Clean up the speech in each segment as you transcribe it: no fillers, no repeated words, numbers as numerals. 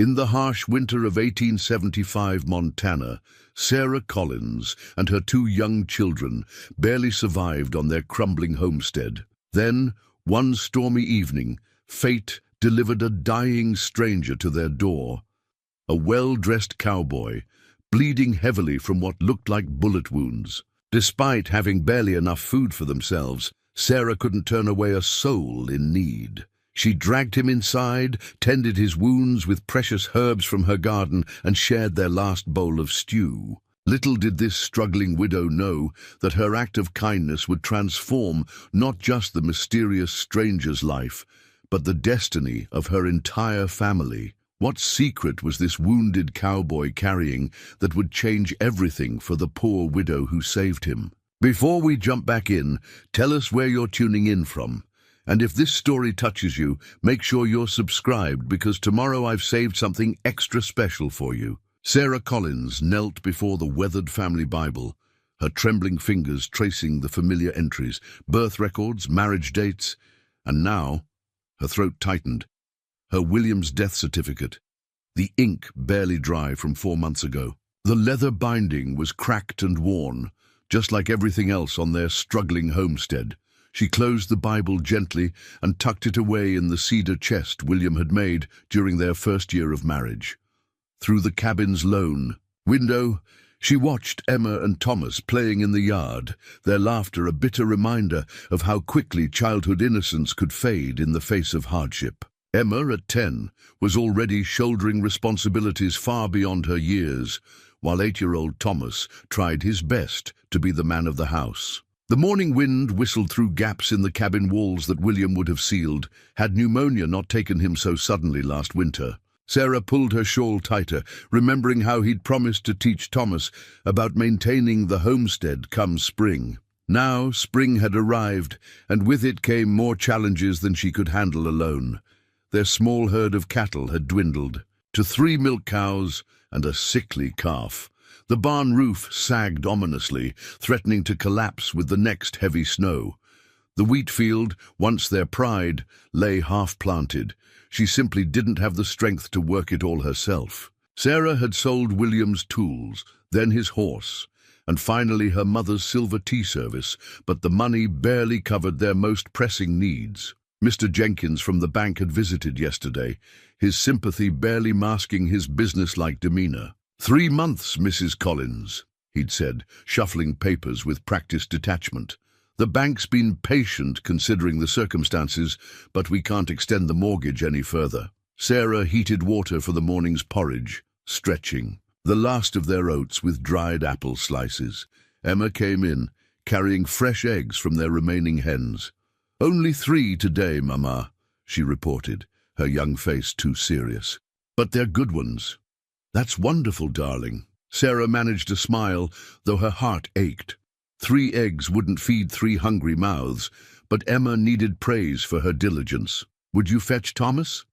In the harsh winter of 1875 Montana, Sarah Collins and her two young children barely survived on their crumbling homestead. Then, one stormy evening, fate delivered a dying stranger to their door. A well-dressed cowboy, bleeding heavily from what looked like bullet wounds. Despite having barely enough food for themselves, Sarah couldn't turn away a soul in need. She dragged him inside, tended his wounds with precious herbs from her garden, and shared their last bowl of stew. Little did this struggling widow know that her act of kindness would transform not just the mysterious stranger's life, but the destiny of her entire family. What secret was this wounded cowboy carrying that would change everything for the poor widow who saved him? Before we jump back in, tell us where you're tuning in from. And if this story touches you, make sure you're subscribed, because tomorrow I've saved something extra special for you. Sarah Collins knelt before the weathered family Bible, her trembling fingers tracing the familiar entries, birth records, marriage dates, and now her throat tightened. Her William's death certificate, the ink barely dry from 4 months ago. The leather binding was cracked and worn, just like everything else on their struggling homestead. She closed the Bible gently and tucked it away in the cedar chest William had made during their first year of marriage. Through the cabin's lone window, she watched Emma and Thomas playing in the yard, their laughter a bitter reminder of how quickly childhood innocence could fade in the face of hardship. Emma, at 10, was already shouldering responsibilities far beyond her years, while 8-year-old Thomas tried his best to be the man of the house. The morning wind whistled through gaps in the cabin walls that William would have sealed, had pneumonia not taken him so suddenly last winter. Sarah pulled her shawl tighter, remembering how he'd promised to teach Thomas about maintaining the homestead come spring. Now spring had arrived, and with it came more challenges than she could handle alone. Their small herd of cattle had dwindled to 3 milk cows and a sickly calf. The barn roof sagged ominously, threatening to collapse with the next heavy snow. The wheat field, once their pride, lay half-planted. She simply didn't have the strength to work it all herself. Sarah had sold William's tools, then his horse, and finally her mother's silver tea service, but the money barely covered their most pressing needs. Mr. Jenkins from the bank had visited yesterday, his sympathy barely masking his businesslike demeanor. 3 months, Mrs. Collins, he'd said, shuffling papers with practiced detachment. The bank's been patient considering the circumstances, but we can't extend the mortgage any further. Sarah heated water for the morning's porridge, stretching, the last of their oats with dried apple slices. Emma came in, carrying fresh eggs from their remaining hens. "Only 3 today, Mama," she reported, her young face too serious. "But they're good ones." "That's wonderful, darling." Sarah managed to smile, though her heart ached. 3 eggs wouldn't feed 3 hungry mouths, but Emma needed praise for her diligence. "Would you fetch Thomas?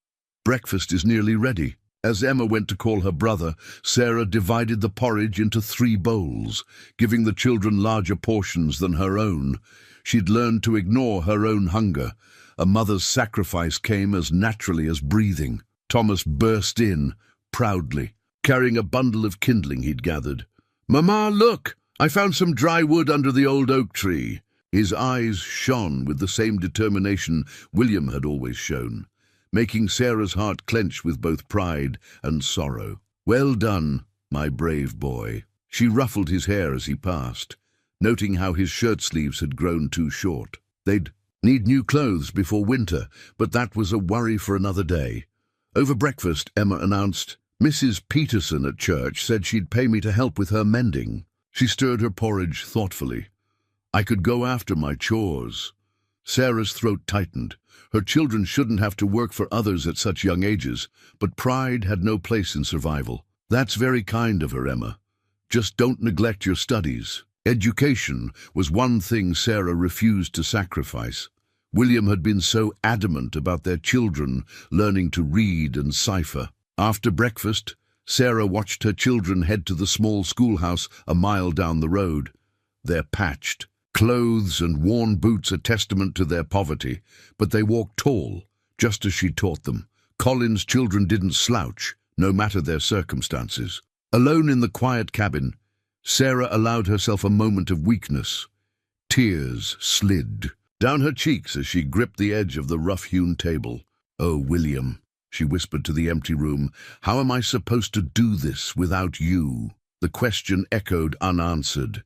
Breakfast is nearly ready." As Emma went to call her brother, Sarah divided the porridge into 3 bowls, giving the children larger portions than her own. She'd learned to ignore her own hunger. A mother's sacrifice came as naturally as breathing. Thomas burst in, proudly, carrying a bundle of kindling he'd gathered. "Mama, look! I found some dry wood under the old oak tree." His eyes shone with the same determination William had always shown, making Sarah's heart clench with both pride and sorrow. "Well done, my brave boy." She ruffled his hair as he passed, noting how his shirt sleeves had grown too short. They'd need new clothes before winter, but that was a worry for another day. Over breakfast, Emma announced, "Mrs. Peterson at church said she'd pay me to help with her mending." She stirred her porridge thoughtfully. "I could go after my chores." Sarah's throat tightened. Her children shouldn't have to work for others at such young ages, but pride had no place in survival. "That's very kind of her, Emma. Just don't neglect your studies." Education was one thing Sarah refused to sacrifice. William had been so adamant about their children learning to read and cipher. After breakfast, Sarah watched her children head to the small schoolhouse a mile down the road. Their patched clothes and worn boots a testament to their poverty, but they walked tall, just as she taught them. Colin's children didn't slouch, no matter their circumstances. Alone in the quiet cabin, Sarah allowed herself a moment of weakness. Tears slid down her cheeks as she gripped the edge of the rough-hewn table. "Oh, William," she whispered to the empty room, "how am I supposed to do this without you?" The question echoed unanswered,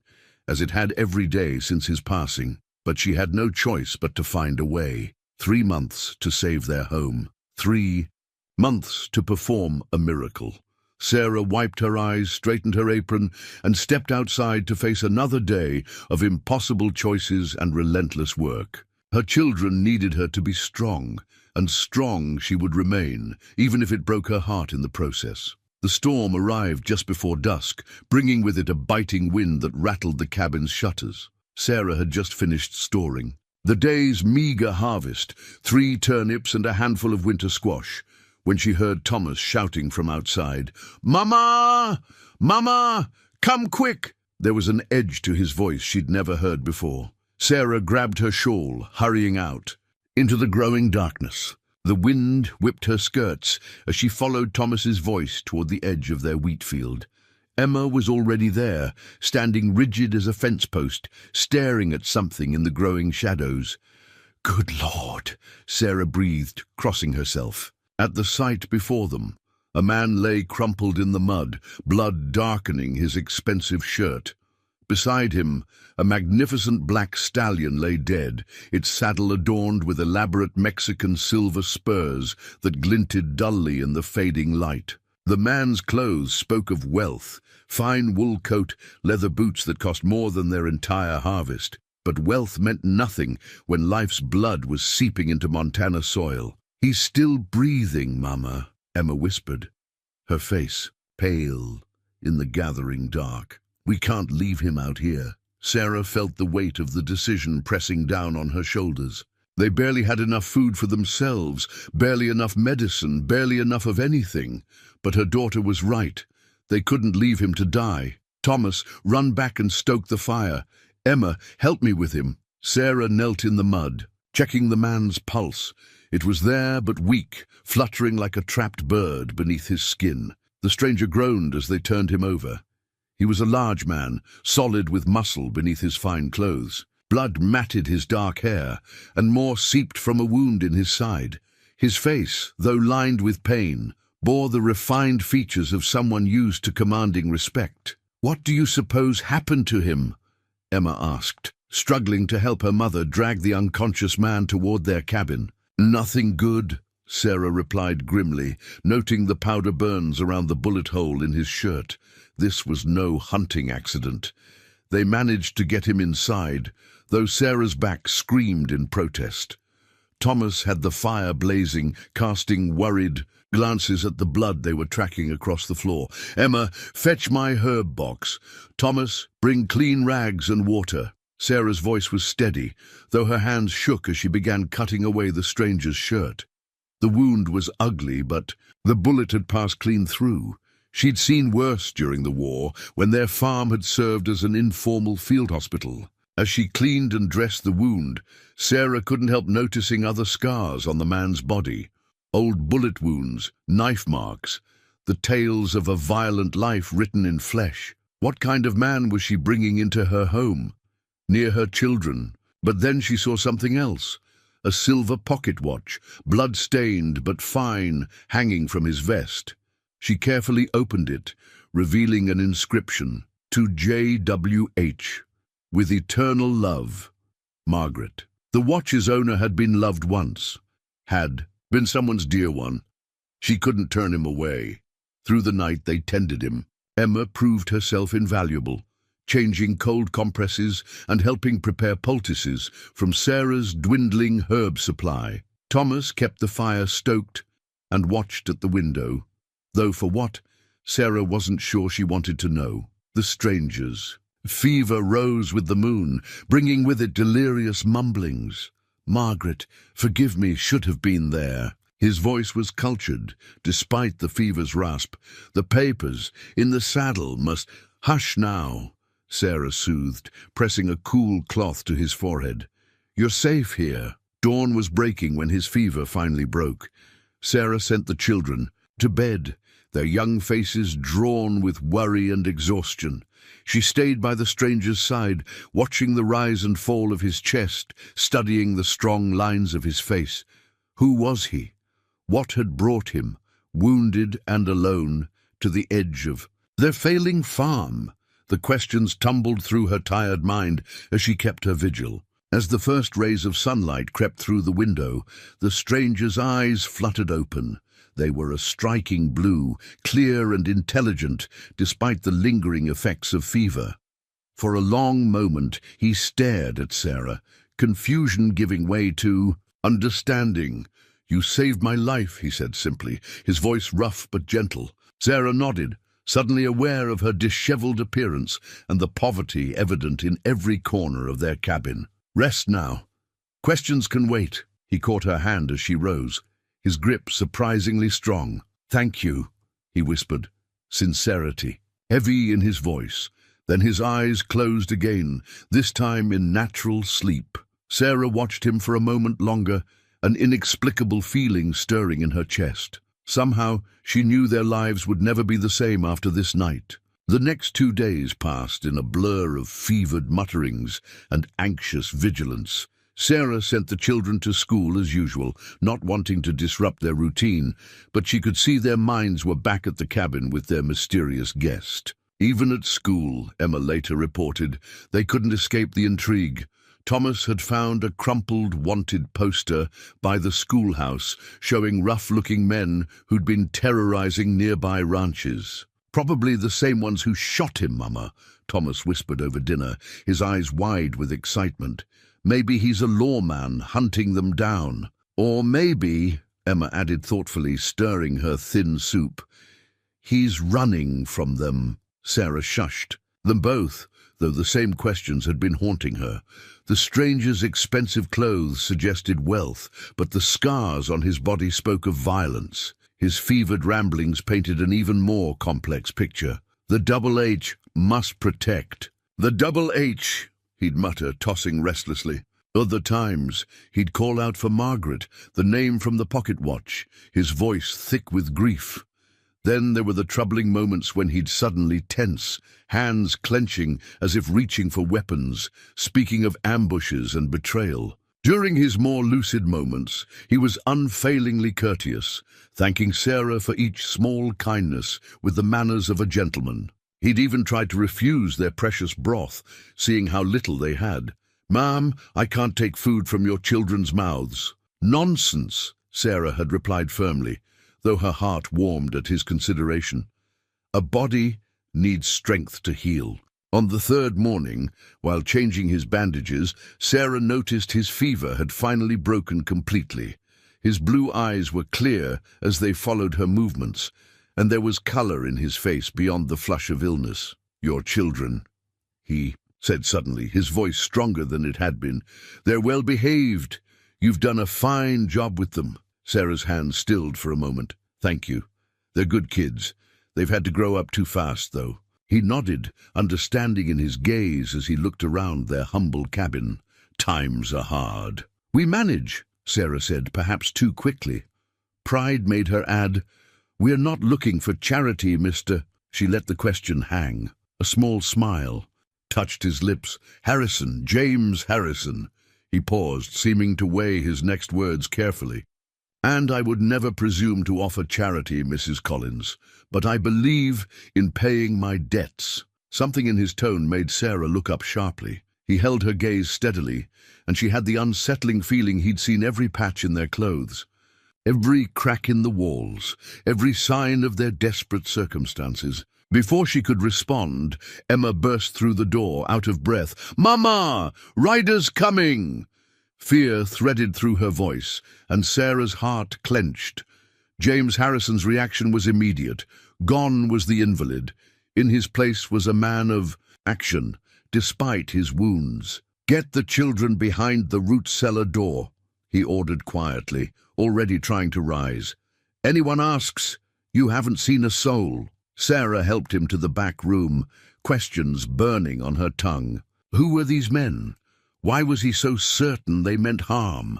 as it had every day since his passing. But she had no choice but to find a way. 3 months to save their home. 3 months to perform a miracle. Sarah wiped her eyes, straightened her apron, and stepped outside to face another day of impossible choices and relentless work. Her children needed her to be strong, and strong she would remain, even if it broke her heart in the process. The storm arrived just before dusk, bringing with it a biting wind that rattled the cabin's shutters. Sarah had just finished storing the day's meager harvest, 3 turnips and a handful of winter squash, when she heard Thomas shouting from outside, "Mama! Mama! Come quick!" There was an edge to his voice she'd never heard before. Sarah grabbed her shawl, hurrying out into the growing darkness. The wind whipped her skirts as she followed Thomas's voice toward the edge of their wheat field. Emma was already there, standing rigid as a fence post, staring at something in the growing shadows. "Good Lord," Sarah breathed, crossing herself. At the sight before them, a man lay crumpled in the mud, blood darkening his expensive shirt. Beside him, a magnificent black stallion lay dead, its saddle adorned with elaborate Mexican silver spurs that glinted dully in the fading light. The man's clothes spoke of wealth, fine wool coat, leather boots that cost more than their entire harvest. But wealth meant nothing when life's blood was seeping into Montana soil. "He's still breathing, Mama," Emma whispered, her face pale in the gathering dark. "We can't leave him out here." Sarah felt the weight of the decision pressing down on her shoulders. They barely had enough food for themselves, barely enough medicine, barely enough of anything. But her daughter was right. They couldn't leave him to die. "Thomas, run back and stoke the fire. Emma, help me with him." Sarah knelt in the mud, checking the man's pulse. It was there, but weak, fluttering like a trapped bird beneath his skin. The stranger groaned as they turned him over. He was a large man, solid with muscle beneath his fine clothes. Blood matted his dark hair, and more seeped from a wound in his side. His face, though lined with pain, bore the refined features of someone used to commanding respect. "What do you suppose happened to him?" Emma asked, struggling to help her mother drag the unconscious man toward their cabin. "Nothing good," Sarah replied grimly, noting the powder burns around the bullet hole in his shirt. This was no hunting accident. They managed to get him inside, though Sarah's back screamed in protest. Thomas had the fire blazing, casting worried glances at the blood they were tracking across the floor. "Emma, fetch my herb box. Thomas, bring clean rags and water." Sarah's voice was steady, though her hands shook as she began cutting away the stranger's shirt. The wound was ugly, but the bullet had passed clean through. She'd seen worse during the war, when their farm had served as an informal field hospital. As she cleaned and dressed the wound, Sarah couldn't help noticing other scars on the man's body. Old bullet wounds, knife marks, the tales of a violent life written in flesh. What kind of man was she bringing into her home, near her children? But then she saw something else. A silver pocket watch, blood-stained but fine, hanging from his vest. She carefully opened it, revealing an inscription, "To J.W.H. with eternal love, Margaret." The watch's owner had been loved once, had been someone's dear one. She couldn't turn him away. Through the night they tended him. Emma proved herself invaluable, changing cold compresses and helping prepare poultices from Sarah's dwindling herb supply. Thomas kept the fire stoked and watched at the window, though for what, Sarah wasn't sure she wanted to know. The strangers. Fever rose with the moon, bringing with it delirious mumblings. "Margaret, forgive me, should have been there." His voice was cultured, despite the fever's rasp. "The papers in the saddle must—" "Hush now," Sarah soothed, pressing a cool cloth to his forehead. "You're safe here." Dawn was breaking when his fever finally broke. Sarah sent the children to bed, their young faces drawn with worry and exhaustion. She stayed by the stranger's side, watching the rise and fall of his chest, studying the strong lines of his face. Who was he? What had brought him, wounded and alone, to the edge of their failing farm? The questions tumbled through her tired mind as she kept her vigil. As the first rays of sunlight crept through the window, the stranger's eyes fluttered open. They were a striking blue, clear and intelligent, despite the lingering effects of fever. For a long moment he stared at Sarah, confusion giving way to understanding. "You saved my life," he said simply, his voice rough but gentle. Sarah nodded, suddenly aware of her disheveled appearance and the poverty evident in every corner of their cabin. "Rest now. Questions can wait." He caught her hand as she rose, his grip surprisingly strong. "Thank you," he whispered, sincerity heavy in his voice. Then his eyes closed again, this time in natural sleep. Sarah watched him for a moment longer, an inexplicable feeling stirring in her chest. Somehow, she knew their lives would never be the same after this night. The next 2 days passed in a blur of fevered mutterings and anxious vigilance. Sarah sent the children to school as usual, not wanting to disrupt their routine, but she could see their minds were back at the cabin with their mysterious guest. Even at school, Emma later reported, they couldn't escape the intrigue. Thomas had found a crumpled wanted poster by the schoolhouse showing rough-looking men who'd been terrorizing nearby ranches. "Probably the same ones who shot him, Mama," Thomas whispered over dinner, his eyes wide with excitement. "Maybe he's a lawman hunting them down. Or maybe," Emma added thoughtfully, stirring her thin soup, "he's running from them." Sarah shushed them both, though the same questions had been haunting her. The stranger's expensive clothes suggested wealth, but the scars on his body spoke of violence. His fevered ramblings painted an even more complex picture. "The double H must protect." "The double H," he'd mutter, tossing restlessly. Other times, he'd call out for Margaret, the name from the pocket watch, his voice thick with grief. Then there were the troubling moments when he'd suddenly tense, hands clenching as if reaching for weapons, speaking of ambushes and betrayal. During his more lucid moments, he was unfailingly courteous, thanking Sarah for each small kindness with the manners of a gentleman. He'd even tried to refuse their precious broth, seeing how little they had. "Ma'am, I can't take food from your children's mouths." "Nonsense," Sarah had replied firmly, though her heart warmed at his consideration. A body needs strength to heal. On the third morning, while changing his bandages, Sarah noticed his fever had finally broken completely. His blue eyes were clear as they followed her movements, and there was color in his face beyond the flush of illness. "Your children," he said suddenly, his voice stronger than it had been. "They're well behaved. You've done a fine job with them." Sarah's hand stilled for a moment. "Thank you. They're good kids. They've had to grow up too fast, though." He nodded, understanding in his gaze as he looked around their humble cabin. "Times are hard." "We manage," Sarah said, perhaps too quickly. Pride made her add, "We're not looking for charity, Mr." She let the question hang. A small smile touched his lips. "Harrison, James Harrison." He paused, seeming to weigh his next words carefully. "And I would never presume to offer charity, Mrs. Collins, but I believe in paying my debts." Something in his tone made Sarah look up sharply. He held her gaze steadily, and she had the unsettling feeling he'd seen every patch in their clothes, every crack in the walls, every sign of their desperate circumstances. Before she could respond, Emma burst through the door, out of breath. "Mama! Ryder's coming!" Fear threaded through her voice, and Sarah's heart clenched. James Harrison's reaction was immediate. Gone was the invalid. In his place was a man of action, despite his wounds. "Get the children behind the root cellar door," he ordered quietly, already trying to rise. "Anyone asks, you haven't seen a soul." Sarah helped him to the back room, questions burning on her tongue. Who were these men? Why was he so certain they meant harm?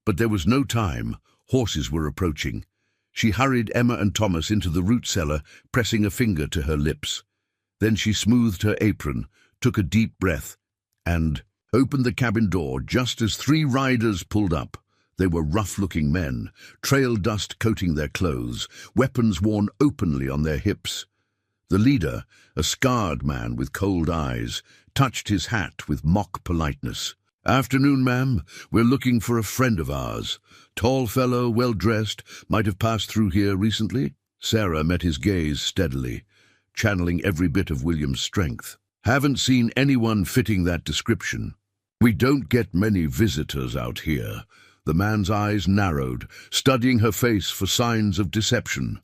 But there was no time. Horses were approaching. She hurried Emma and Thomas into the root cellar, pressing a finger to her lips. Then she smoothed her apron, took a deep breath, and opened the cabin door just as 3 riders pulled up. They were rough-looking men, trail dust coating their clothes, weapons worn openly on their hips. The leader, a scarred man with cold eyes, touched his hat with mock politeness. "Afternoon, ma'am. We're looking for a friend of ours. Tall fellow, well-dressed, might have passed through here recently." Sarah met his gaze steadily, channeling every bit of William's strength. "Haven't seen anyone fitting that description. We don't get many visitors out here." The man's eyes narrowed, studying her face for signs of deception.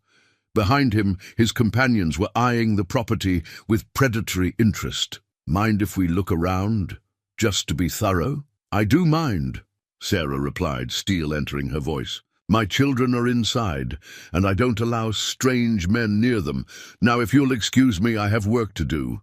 Behind him, his companions were eyeing the property with predatory interest. "Mind if we look around, just to be thorough?" "I do mind," Sarah replied, steel entering her voice. "My children are inside, and I don't allow strange men near them. Now, if you'll excuse me, I have work to do."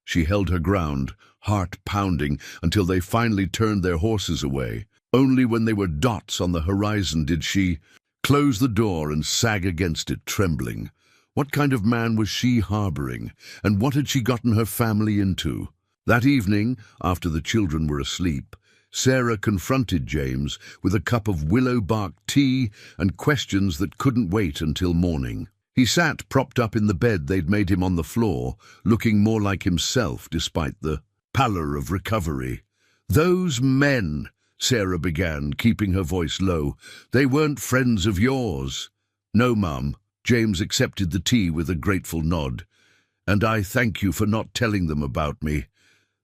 She held her ground, heart pounding, until they finally turned their horses away. Only when they were dots on the horizon did she close the door and sag against it, trembling. What kind of man was she harboring, and what had she gotten her family into? That evening, after the children were asleep, Sarah confronted James with a cup of willow bark tea and questions that couldn't wait until morning. He sat propped up in the bed they'd made him on the floor, looking more like himself despite the pallor of recovery. "Those men," Sarah began, keeping her voice low, "they weren't friends of yours." "No, Mum." James accepted the tea with a grateful nod. "And I thank you for not telling them about me,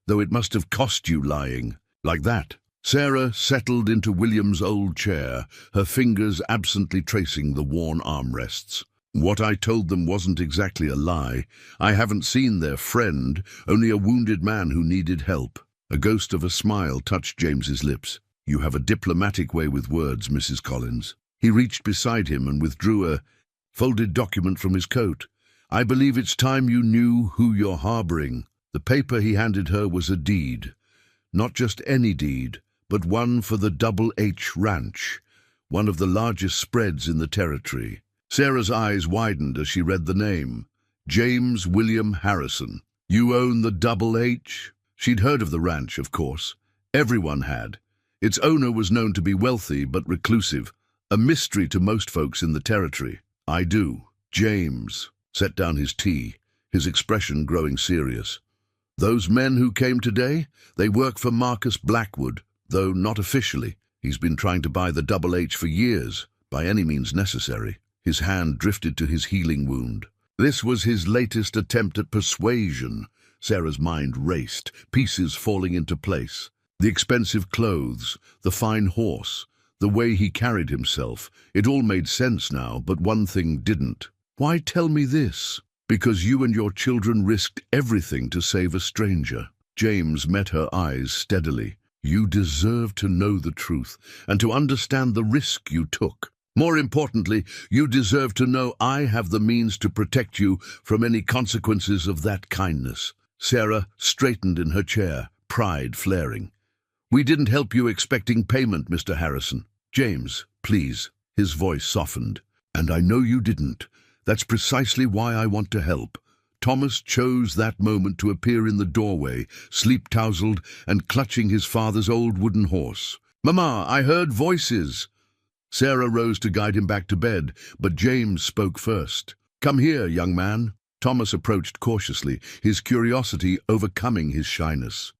though it must have cost you lying." "Like that." Sarah settled into William's old chair, her fingers absently tracing the worn armrests. "What I told them wasn't exactly a lie. I haven't seen their friend, only a wounded man who needed help." A ghost of a smile touched James's lips. "You have a diplomatic way with words, Mrs. Collins." He reached beside him and withdrew a folded document from his coat. "I believe it's time you knew who you're harboring." The paper he handed her was a deed. Not just any deed, but one for the Double H Ranch, one of the largest spreads in the territory. Sarah's eyes widened as she read the name. James William Harrison. "You own the Double H?" She'd heard of the ranch, of course. Everyone had. Its owner was known to be wealthy but reclusive, a mystery to most folks in the territory. "I do." James set down his tea, his expression growing serious. "Those men who came today, they work for Marcus Blackwood, though not officially. He's been trying to buy the Double H for years, by any means necessary." His hand drifted to his healing wound. This was his latest attempt at persuasion. Sarah's mind raced, pieces falling into place. The expensive clothes, the fine horse, the way he carried himself, it all made sense now, but one thing didn't. "Why tell me this?" "Because you and your children risked everything to save a stranger." James met her eyes steadily. "You deserve to know the truth, and to understand the risk you took. More importantly, you deserve to know I have the means to protect you from any consequences of that kindness." Sarah straightened in her chair, pride flaring. "We didn't help you expecting payment, Mr. Harrison." "James, please." His voice softened. "And I know you didn't. That's precisely why I want to help." Thomas chose that moment to appear in the doorway, sleep-tousled and clutching his father's old wooden horse. "Mama, I heard voices." Sarah rose to guide him back to bed, but James spoke first. "Come here, young man." Thomas approached cautiously, his curiosity overcoming his shyness.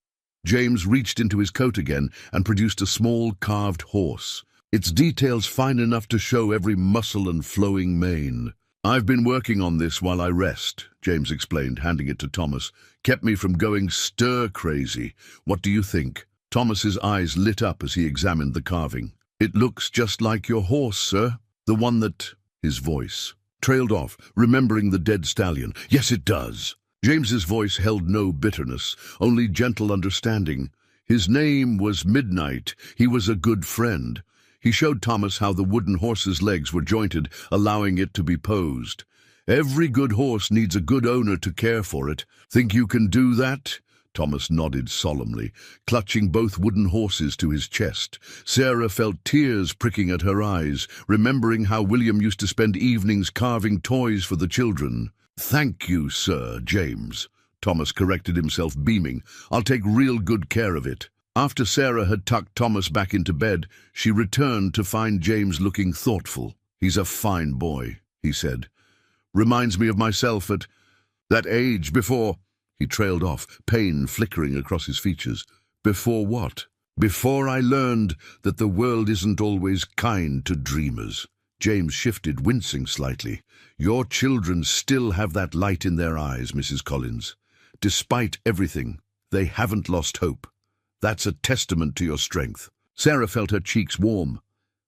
James reached into his coat again and produced a small carved horse, its details fine enough to show every muscle and flowing mane. "I've been working on this while I rest," James explained, handing it to Thomas. "Kept me from going stir-crazy. What do you think?" Thomas's eyes lit up as he examined the carving. "It looks just like your horse, sir. The one that—" His voice trailed off, remembering the dead stallion. "Yes, it does." James's voice held no bitterness, only gentle understanding. His name was Midnight. He was a good friend. He showed Thomas how the wooden horse's legs were jointed, allowing it to be posed. "Every good horse needs a good owner to care for it. Think you can do that?" Thomas nodded solemnly, clutching both wooden horses to his chest. Sarah felt tears pricking at her eyes, remembering how William used to spend evenings carving toys for the children. "Thank you, Sir James," Thomas corrected himself, beaming. "I'll take real good care of it." After Sarah had tucked Thomas back into bed, she returned to find James looking thoughtful. "He's a fine boy," he said. "Reminds me of myself at that age before—" He trailed off, pain flickering across his features. "Before what?" "Before I learned that the world isn't always kind to dreamers." James shifted, wincing slightly. "Your children still have that light in their eyes, Mrs. Collins. Despite everything, they haven't lost hope. That's a testament to your strength." Sarah felt her cheeks warm.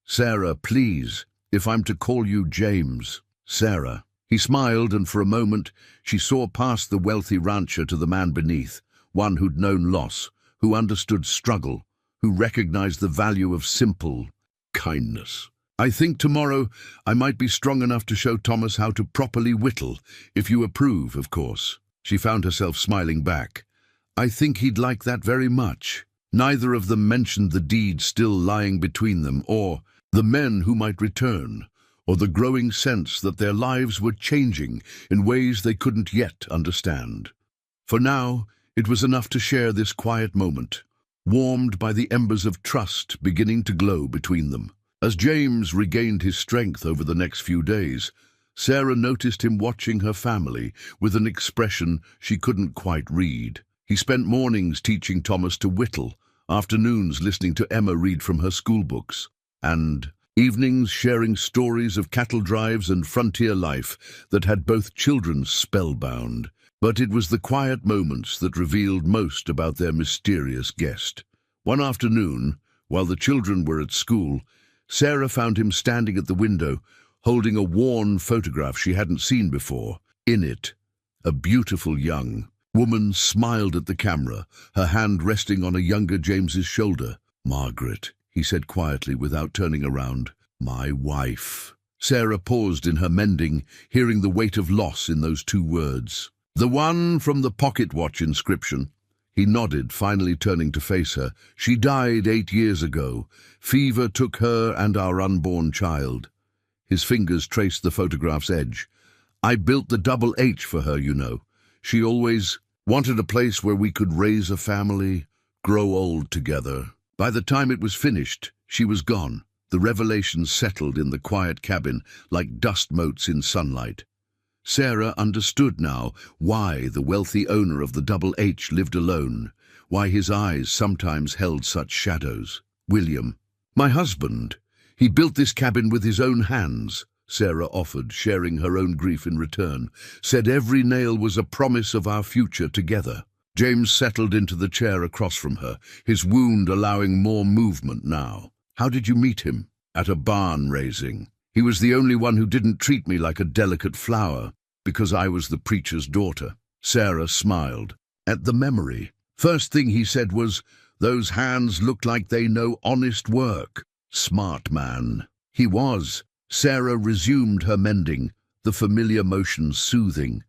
"Sarah, please, if I'm to call you James." "Sarah." He smiled, and for a moment she saw past the wealthy rancher to the man beneath, one who'd known loss, who understood struggle, who recognized the value of simple kindness. "I think tomorrow I might be strong enough to show Thomas how to properly whittle, if you approve, of course." She found herself smiling back. "I think he'd like that very much." Neither of them mentioned the deed still lying between them, or the men who might return, or the growing sense that their lives were changing in ways they couldn't yet understand. For now, it was enough to share this quiet moment, warmed by the embers of trust beginning to glow between them. As James regained his strength over the next few days, Sarah noticed him watching her family with an expression she couldn't quite read. He spent mornings teaching Thomas to whittle, afternoons listening to Emma read from her schoolbooks, and evenings sharing stories of cattle drives and frontier life that had both children spellbound. But it was the quiet moments that revealed most about their mysterious guest. One afternoon, while the children were at school, Sarah found him standing at the window, holding a worn photograph she hadn't seen before. In it, a beautiful young woman smiled at the camera, her hand resting on a younger James's shoulder. "Margaret," he said quietly without turning around. "My wife." Sarah paused in her mending, hearing the weight of loss in those two words. "The one from the pocket watch inscription." He nodded, finally turning to face her. "She died 8 years ago. Fever took her and our unborn child." His fingers traced the photograph's edge. "I built the double H for her, you know. She always wanted a place where we could raise a family, grow old together." By the time it was finished, she was gone. The revelations settled in the quiet cabin like dust motes in sunlight. Sarah understood now why the wealthy owner of the double H lived alone, why his eyes sometimes held such shadows. "William, my husband, he built this cabin with his own hands," Sarah offered, sharing her own grief in return. "Said every nail was a promise of our future together." James settled into the chair across from her, his wound allowing more movement now. "How did you meet him?" "At a barn raising. He was the only one who didn't treat me like a delicate flower, because I was the preacher's daughter." Sarah smiled at the memory. "First thing he said was, 'Those hands look like they know honest work.' Smart man." He was. Sarah resumed her mending, the familiar motion soothing.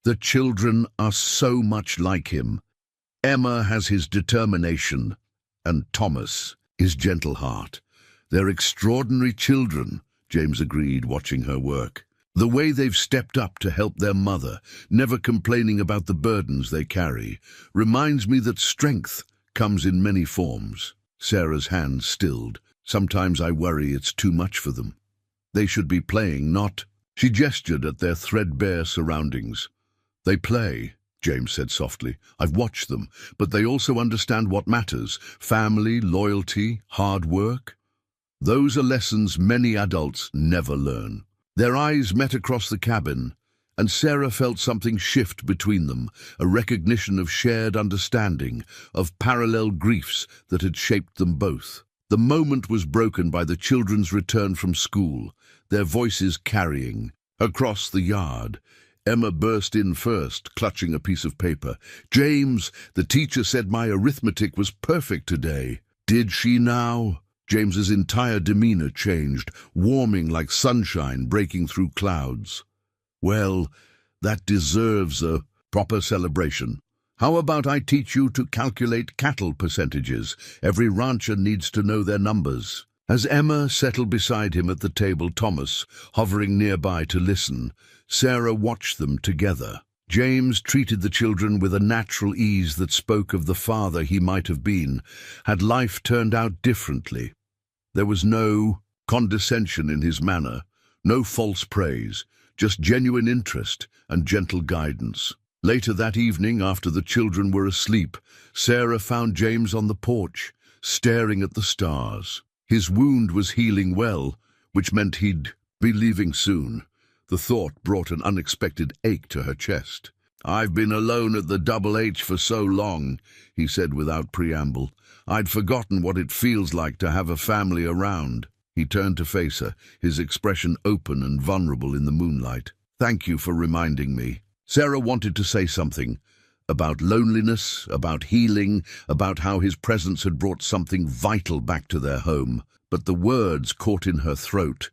"The children are so much like him. Emma has his determination, and Thomas his gentle heart. They're extraordinary children," James agreed, watching her work. "The way they've stepped up to help their mother, never complaining about the burdens they carry, reminds me that strength comes in many forms." Sarah's hand stilled. "Sometimes I worry it's too much for them. They should be playing, not—" She gestured at their threadbare surroundings. "They play," James said softly. "I've watched them, but they also understand what matters. Family, loyalty, hard work. Those are lessons many adults never learn." Their eyes met across the cabin, and Sarah felt something shift between them, a recognition of shared understanding, of parallel griefs that had shaped them both. The moment was broken by the children's return from school, their voices carrying. Across the yard, Emma burst in first, clutching a piece of paper. "James, the teacher said my arithmetic was perfect today." "Did she now?" James's entire demeanor changed, warming like sunshine breaking through clouds. "Well, that deserves a proper celebration. How about I teach you to calculate cattle percentages? Every rancher needs to know their numbers. As Emma settled beside him at the table, Thomas, hovering nearby to listen, Sarah watched them together. James treated the children with a natural ease that spoke of the father he might have been, had life turned out differently. There was no condescension in his manner, no false praise, just genuine interest and gentle guidance. Later that evening, after the children were asleep, Sarah found James on the porch, staring at the stars. His wound was healing well, which meant he'd be leaving soon. The thought brought an unexpected ache to her chest. "I've been alone at the Double H for so long," he said without preamble. "I'd forgotten what it feels like to have a family around." He turned to face her, his expression open and vulnerable in the moonlight. "Thank you for reminding me." Sarah wanted to say something about loneliness, about healing, about how his presence had brought something vital back to their home, but the words caught in her throat.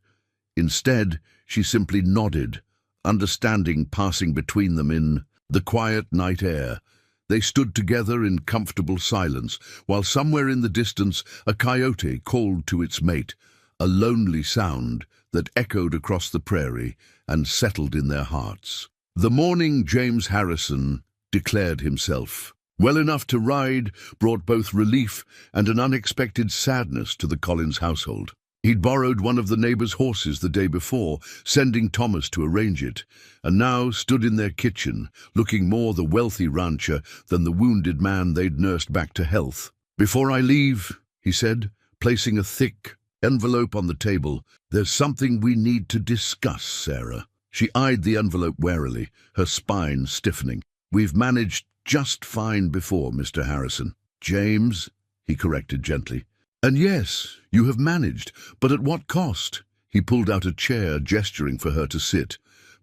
Instead, she simply nodded, understanding passing between them in the quiet night air. They stood together in comfortable silence, while somewhere in the distance a coyote called to its mate, a lonely sound that echoed across the prairie and settled in their hearts. The morning James Harrison declared himself well enough to ride brought both relief and an unexpected sadness to the Collins household. He'd borrowed one of the neighbors' horses the day before, sending Thomas to arrange it, and now stood in their kitchen, looking more the wealthy rancher than the wounded man they'd nursed back to health. "Before I leave," he said, placing a thick envelope on the table, "there's something we need to discuss, Sarah." She eyed the envelope warily, her spine stiffening. "We've managed just fine before, Mr. Harrison." "James," he corrected gently. "And yes, you have managed, but at what cost?" He pulled out a chair, gesturing for her to sit.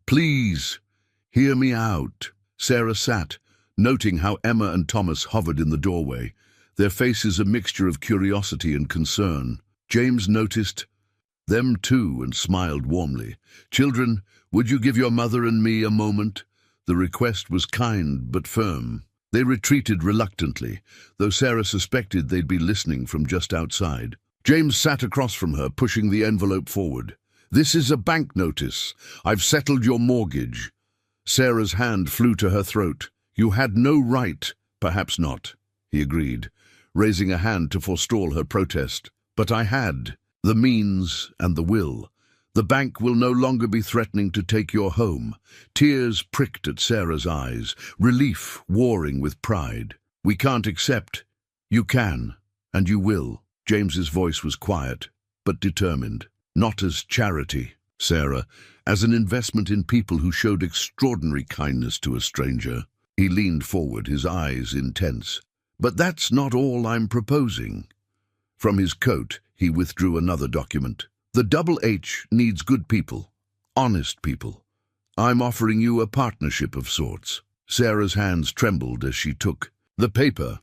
"Please, hear me out." Sarah sat, noting how Emma and Thomas hovered in the doorway, their faces a mixture of curiosity and concern. James noticed them too and smiled warmly. "Children, would you give your mother and me a moment?" The request was kind but firm. They retreated reluctantly, though Sarah suspected they'd be listening from just outside. James sat across from her, pushing the envelope forward. "This is a bank notice. I've settled your mortgage." Sarah's hand flew to her throat. "You had no right." "Perhaps not," he agreed, raising a hand to forestall her protest. "But I had the means and the will. The bank will no longer be threatening to take your home." Tears pricked at Sarah's eyes, relief warring with pride. "We can't accept." "You can, and you will." James's voice was quiet, but determined. "Not as charity, Sarah, as an investment in people who showed extraordinary kindness to a stranger." He leaned forward, his eyes intense. "But that's not all I'm proposing." From his coat, he withdrew another document. "The Double H needs good people, honest people. I'm offering you a partnership of sorts." Sarah's hands trembled as she took the paper.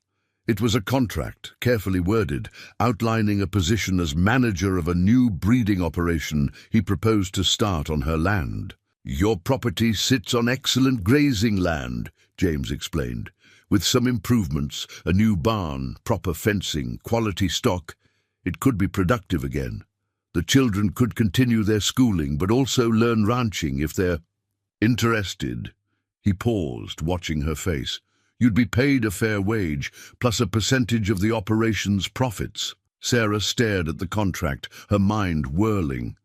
It was a contract, carefully worded, outlining a position as manager of a new breeding operation he proposed to start on her land. "Your property sits on excellent grazing land," James explained. "With some improvements, a new barn, proper fencing, quality stock, it could be productive again. The children could continue their schooling, but also learn ranching if they're interested." He paused, watching her face. "You'd be paid a fair wage, plus a percentage of the operation's profits." Sarah stared at the contract, her mind whirling.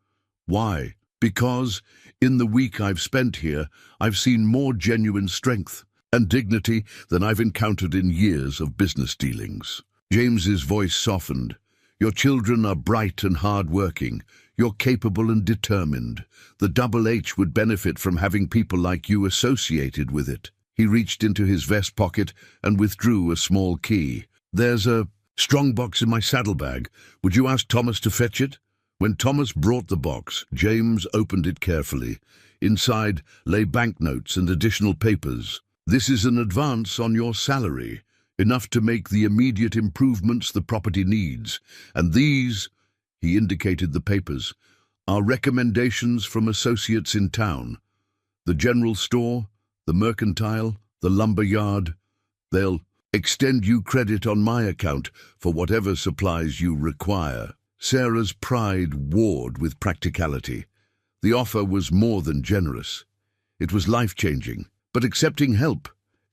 "Why?" "Because, in the week I've spent here, I've seen more genuine strength and dignity than I've encountered in years of business dealings." James's voice softened. "Your children are bright and hard-working. You're capable and determined. The Double H would benefit from having people like you associated with it." He reached into his vest pocket and withdrew a small key. "There's a strong box in my saddlebag. Would you ask Thomas to fetch it?" When Thomas brought the box, James opened it carefully. Inside lay banknotes and additional papers. "This is an advance on your salary, enough to make the immediate improvements the property needs. And these," he indicated the papers, "are recommendations from associates in town. The general store, the mercantile, the lumber yard. They'll extend you credit on my account for whatever supplies you require. Sarah's pride warred with practicality. The offer was more than generous. It was life-changing, but accepting help,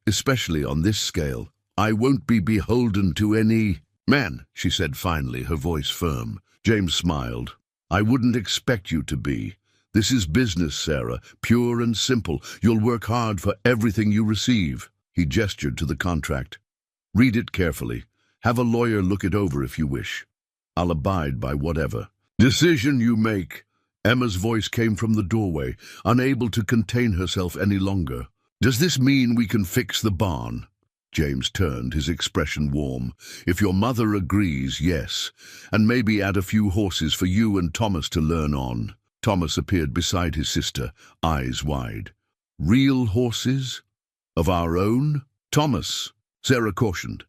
especially on this scale. I won't be beholden to any man, she said finally, her voice firm. James smiled. I wouldn't expect you to be. This is business, Sarah, pure and simple. You'll work hard for everything you receive. He gestured to the contract. Read it carefully. Have a lawyer look it over if you wish. I'll abide by whatever decision you make. Emma's voice came from the doorway, unable to contain herself any longer. Does this mean we can fix the barn? James turned, his expression warm. If your mother agrees, yes. And maybe add a few horses for you and Thomas to learn on. Thomas appeared beside his sister, eyes wide. Real horses? Of our own? Thomas, Sarah cautioned.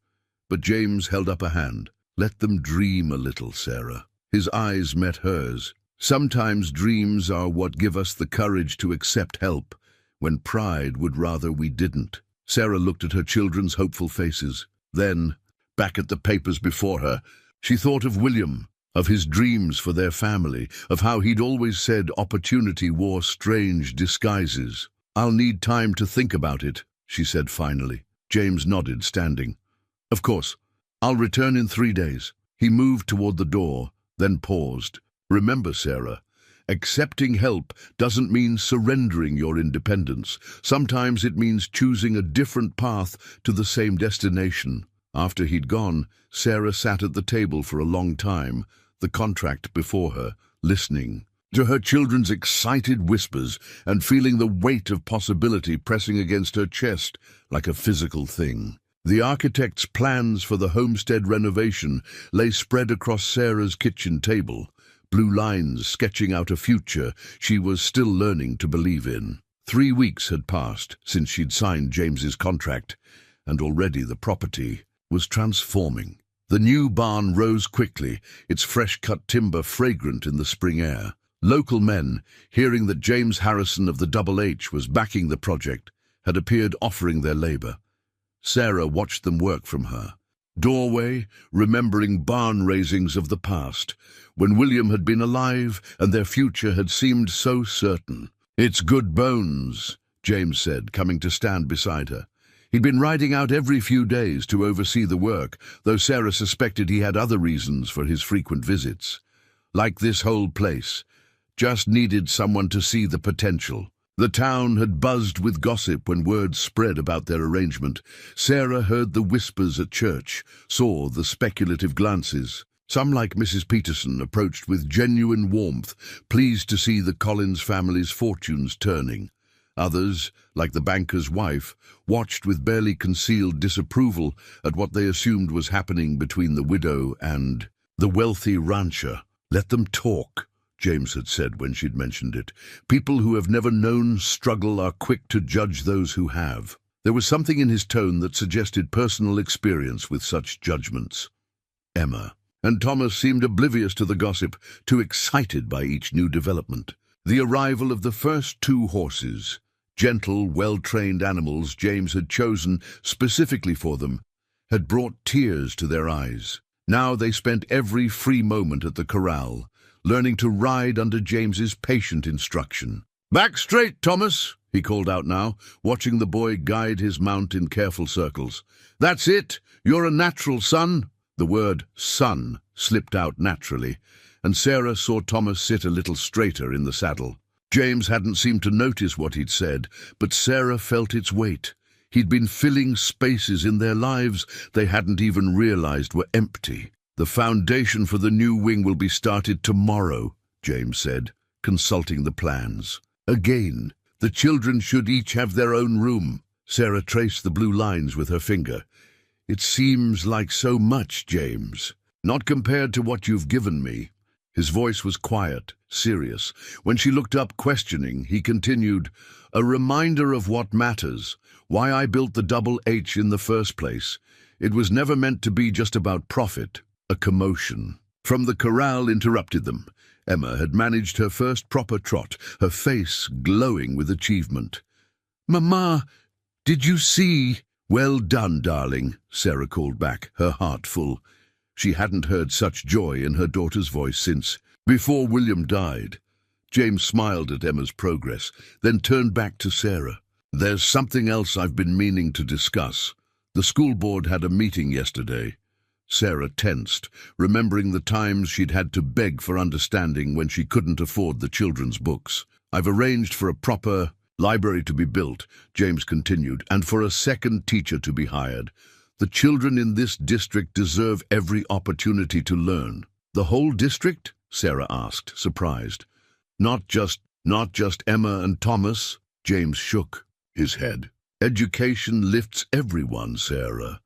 But James held up a hand. Let them dream a little, Sarah. His eyes met hers. Sometimes dreams are what give us the courage to accept help, when pride would rather we didn't. Sarah looked at her children's hopeful faces. Then, back at the papers before her, she thought of William, of his dreams for their family, of how he'd always said opportunity wore strange disguises. I'll need time to think about it, she said finally. James nodded, standing. Of course. I'll return in 3 days. He moved toward the door, then paused. Remember, Sarah, accepting help doesn't mean surrendering your independence. Sometimes it means choosing a different path to the same destination. After he'd gone, Sarah sat at the table for a long time, the contract before her, listening to her children's excited whispers and feeling the weight of possibility pressing against her chest like a physical thing. The architect's plans for the homestead renovation lay spread across Sarah's kitchen table, blue lines sketching out a future she was still learning to believe in. 3 weeks had passed since she'd signed James's contract, and already the property was transforming. The new barn rose quickly, its fresh-cut timber fragrant in the spring air. Local men, hearing that James Harrison of the Double H was backing the project, had appeared offering their labor. Sarah watched them work from her doorway, remembering barn raisings of the past, when William had been alive and their future had seemed so certain. It's good bones, James said, coming to stand beside her. He'd been riding out every few days to oversee the work, though Sarah suspected he had other reasons for his frequent visits. Like this whole place, just needed someone to see the potential. The town had buzzed with gossip when word spread about their arrangement. Sarah heard the whispers at church, saw the speculative glances. Some, like Mrs. Peterson, approached with genuine warmth, pleased to see the Collins family's fortunes turning. Others, like the banker's wife, watched with barely concealed disapproval at what they assumed was happening between the widow and the wealthy rancher. Let them talk, James had said when she'd mentioned it. People who have never known struggle are quick to judge those who have. There was something in his tone that suggested personal experience with such judgments. Emma and Thomas seemed oblivious to the gossip, too excited by each new development. The arrival of the first 2 horses, gentle, well-trained animals James had chosen specifically for them, had brought tears to their eyes. Now they spent every free moment at the corral, learning to ride under James's patient instruction. "Back straight, Thomas," he called out now, watching the boy guide his mount in careful circles. "That's it. You're a natural, son." The word son slipped out naturally, and Sarah saw Thomas sit a little straighter in the saddle. James hadn't seemed to notice what he'd said, but Sarah felt its weight. He'd been filling spaces in their lives they hadn't even realized were empty. "The foundation for the new wing will be started tomorrow," James said, consulting the plans. "Again, the children should each have their own room." Sarah traced the blue lines with her finger. "It seems like so much, James. Not compared to what you've given me." His voice was quiet, serious. When she looked up, questioning, he continued, "A reminder of what matters, why I built the Double H in the first place. It was never meant to be just about profit." A commotion from the corral interrupted them. Emma had managed her first proper trot, her face glowing with achievement. "Mama, did you see?" "Well done, darling," Sarah called back, her heart full. She hadn't heard such joy in her daughter's voice since before William died. James smiled at Emma's progress, then turned back to Sarah. "There's something else I've been meaning to discuss. The school board had a meeting yesterday." Sarah tensed, remembering the times she'd had to beg for understanding when she couldn't afford the children's books. "I've arranged for a proper library to be built," James continued, "and for a second teacher to be hired. The children in this district deserve every opportunity to learn." "The whole district?" Sarah asked, surprised. Not just Emma and Thomas." James shook his head. "Education lifts everyone, Sarah.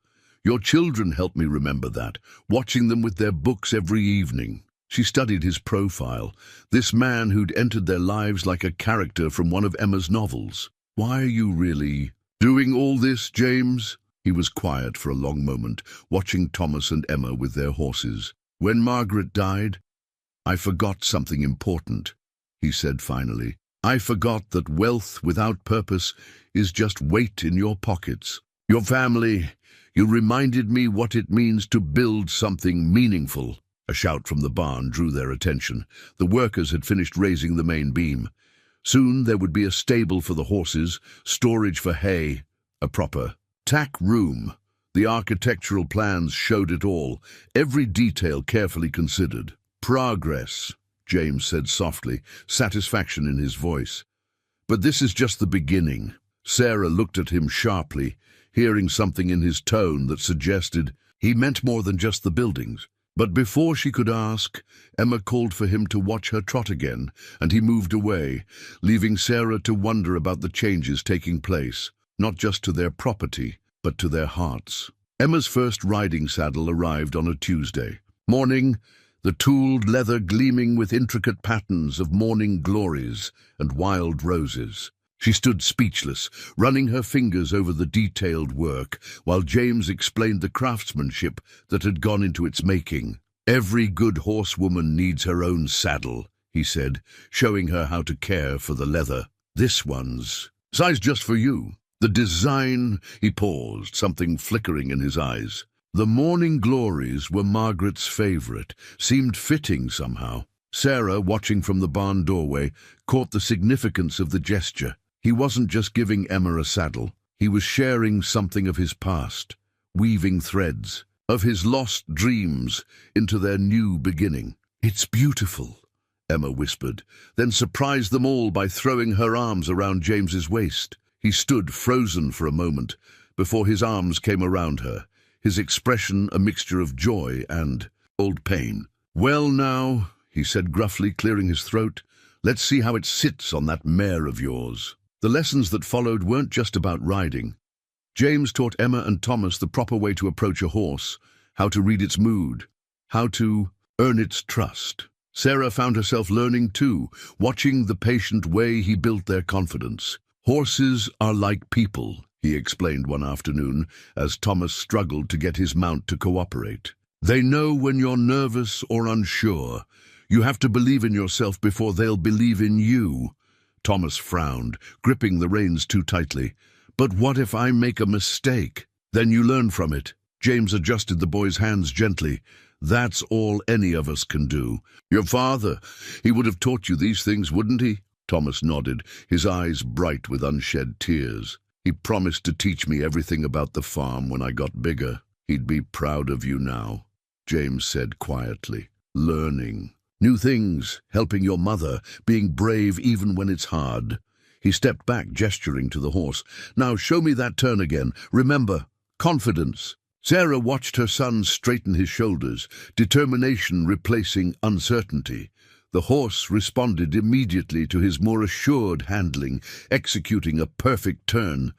Your children help me remember that, watching them with their books every evening." She studied his profile, this man who'd entered their lives like a character from one of Emma's novels. "Why are you really doing all this, James?" He was quiet for a long moment, watching Thomas and Emma with their horses. "When Margaret died, I forgot something important," he said finally. "I forgot that wealth without purpose is just weight in your pockets. Your family, you reminded me what it means to build something meaningful." A shout from the barn drew their attention. The workers had finished raising the main beam. Soon there would be a stable for the horses, storage for hay, a proper tack room. The architectural plans showed it all, every detail carefully considered. "Progress," James said softly, satisfaction in his voice. "But this is just the beginning." Sarah looked at him sharply, hearing something in his tone that suggested he meant more than just the buildings. But before she could ask, Emma called for him to watch her trot again, and he moved away, leaving Sarah to wonder about the changes taking place, not just to their property, but to their hearts. Emma's first riding saddle arrived on a Tuesday morning, the tooled leather gleaming with intricate patterns of morning glories and wild roses. She stood speechless, running her fingers over the detailed work, while James explained the craftsmanship that had gone into its making. "Every good horsewoman needs her own saddle," he said, showing her how to care for the leather. "This one's size just for you. The design—" He paused, something flickering in his eyes. The morning glories were Margaret's favorite, seemed fitting somehow. Sarah, watching from the barn doorway, caught the significance of the gesture. He wasn't just giving Emma a saddle. He was sharing something of his past, weaving threads of his lost dreams into their new beginning. "It's beautiful," Emma whispered, then surprised them all by throwing her arms around James's waist. He stood frozen for a moment before his arms came around her, his expression a mixture of joy and old pain. "Well now," he said gruffly, clearing his throat, "let's see how it sits on that mare of yours." The lessons that followed weren't just about riding. James taught Emma and Thomas the proper way to approach a horse, how to read its mood, how to earn its trust. Sarah found herself learning too, watching the patient way he built their confidence. "Horses are like people," he explained one afternoon, as Thomas struggled to get his mount to cooperate. "They know when you're nervous or unsure. You have to believe in yourself before they'll believe in you." Thomas frowned, gripping the reins too tightly. "But what if I make a mistake?" "Then you learn from it." James adjusted the boy's hands gently. "That's all any of us can do. Your father, he would have taught you these things, wouldn't he?" Thomas nodded, his eyes bright with unshed tears. "He promised to teach me everything about the farm when I got bigger. He'd be proud of you now," James said quietly. "Learning new things, helping your mother, being brave even when it's hard." He stepped back, gesturing to the horse. "Now show me that turn again. Remember, confidence." Sarah watched her son straighten his shoulders, determination replacing uncertainty. The horse responded immediately to his more assured handling, executing a perfect turn.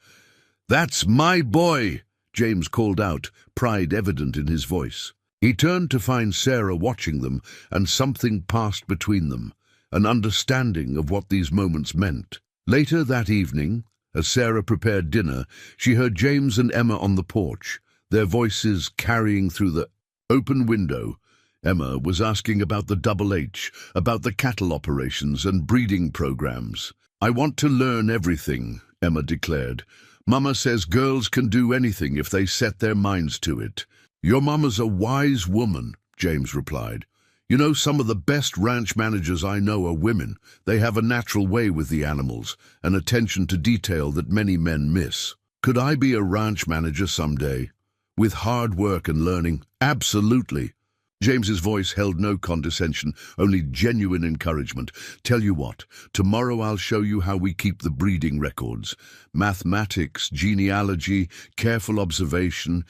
"That's my boy," James called out, pride evident in his voice. He turned to find Sarah watching them, and something passed between them, an understanding of what these moments meant. Later that evening, as Sarah prepared dinner, she heard James and Emma on the porch, their voices carrying through the open window. Emma was asking about the Double H, about the cattle operations and breeding programs. "I want to learn everything," Emma declared, Mama says girls can do anything if they set their minds to it. Your mama's a wise woman, James replied. You know, some of the best ranch managers I know are women. They have a natural way with the animals, an attention to detail that many men miss. Could I be a ranch manager someday? With hard work and learning? Absolutely. James's voice held no condescension, only genuine encouragement. Tell you what, tomorrow I'll show you how we keep the breeding records. Mathematics, genealogy, careful observation.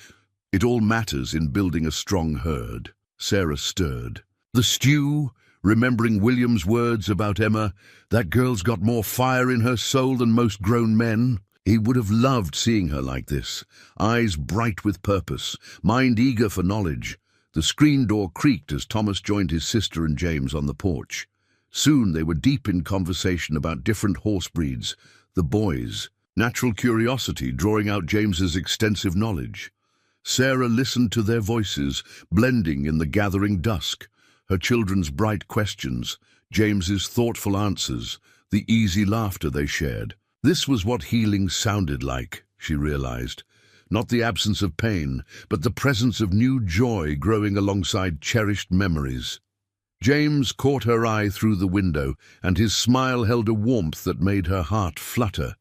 It all matters in building a strong herd. Sarah stirred. The stew, remembering William's words about Emma, that girl's got more fire in her soul than most grown men. He would have loved seeing her like this, eyes bright with purpose, mind eager for knowledge. The screen door creaked as Thomas joined his sister and James on the porch. Soon they were deep in conversation about different horse breeds, the boys, natural curiosity drawing out James's extensive knowledge. Sarah listened to their voices, blending in the gathering dusk, her children's bright questions, James's thoughtful answers, the easy laughter they shared. This was what healing sounded like, she realized. Not the absence of pain, but the presence of new joy growing alongside cherished memories. James caught her eye through the window, and his smile held a warmth that made her heart flutter.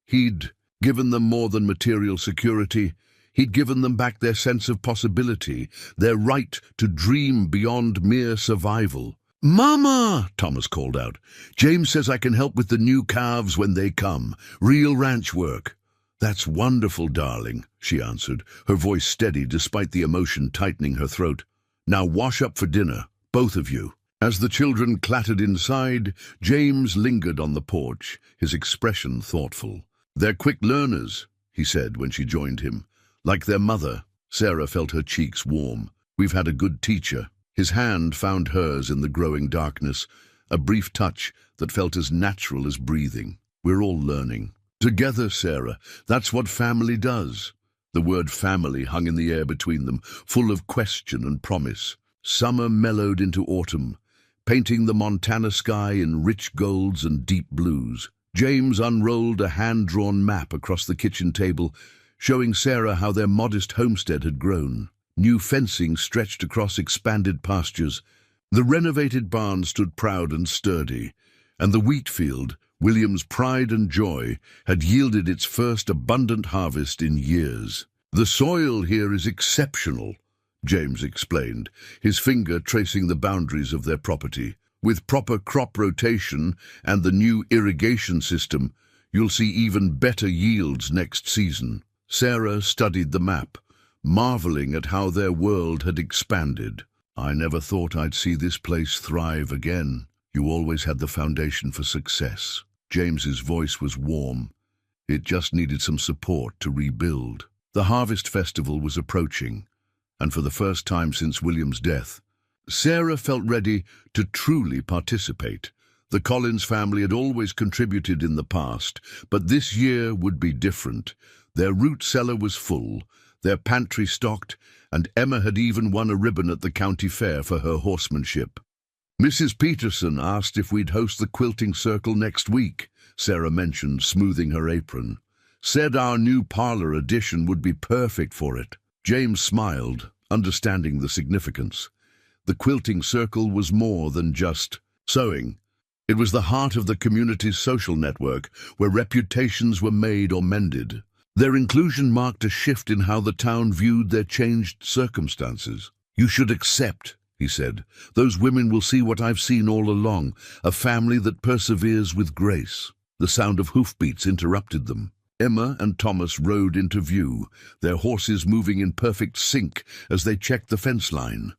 He'd given them more than material security. He'd given them back their sense of possibility, their right to dream beyond mere survival. "Mama!" Thomas called out. "James says I can help with the new calves when they come. Real ranch work." "That's wonderful, darling," she answered, her voice steady despite the emotion tightening her throat. "Now wash up for dinner, both of you." As the children clattered inside, James lingered on the porch, his expression thoughtful. "They're quick learners," he said when she joined him. "Like their mother." Sarah felt her cheeks warm. "We've had a good teacher." His hand found hers in the growing darkness, a brief touch that felt as natural as breathing. "We're all learning. Together, Sarah, that's what family does." The word family hung in the air between them, full of question and promise. Summer mellowed into autumn, painting the Montana sky in rich golds and deep blues. James unrolled a hand-drawn map across the kitchen table, showing Sarah how their modest homestead had grown. New fencing stretched across expanded pastures. The renovated barn stood proud and sturdy, and the wheat field, William's pride and joy, had yielded its first abundant harvest in years. "The soil here is exceptional," James explained, his finger tracing the boundaries of their property. "With proper crop rotation and the new irrigation system, you'll see even better yields next season." Sarah studied the map, marveling at how their world had expanded. "I never thought I'd see this place thrive again. You always had the foundation for success." James's voice was warm. It just needed some support to rebuild. The harvest festival was approaching, and for the first time since William's death, Sarah felt ready to truly participate. The Collins family had always contributed in the past, but this year would be different. Their root cellar was full, their pantry stocked, and Emma had even won a ribbon at the county fair for her horsemanship. "Mrs. Peterson asked if we'd host the quilting circle next week," Sarah mentioned, smoothing her apron. "Said our new parlor addition would be perfect for it." James smiled, understanding the significance. The quilting circle was more than just sewing. It was the heart of the community's social network, where reputations were made or mended. Their inclusion marked a shift in how the town viewed their changed circumstances. "You should accept," he said. "Those women will see what I've seen all along, a family that perseveres with grace." The sound of hoofbeats interrupted them. Emma and Thomas rode into view, their horses moving in perfect sync as they checked the fence line.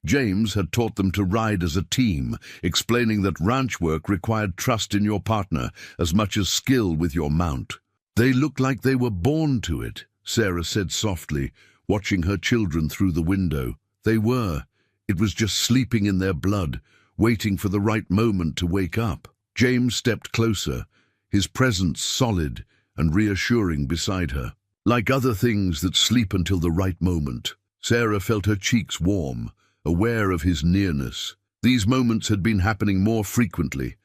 James had taught them to ride as a team, explaining that ranch work required trust in your partner as much as skill with your mount. "They looked like they were born to it," Sarah said softly, watching her children through the window. "They were. It was just sleeping in their blood, waiting for the right moment to wake up." James stepped closer, his presence solid and reassuring beside her. Like other things that sleep until the right moment, Sarah felt her cheeks warm, aware of his nearness. These moments had been happening more frequently,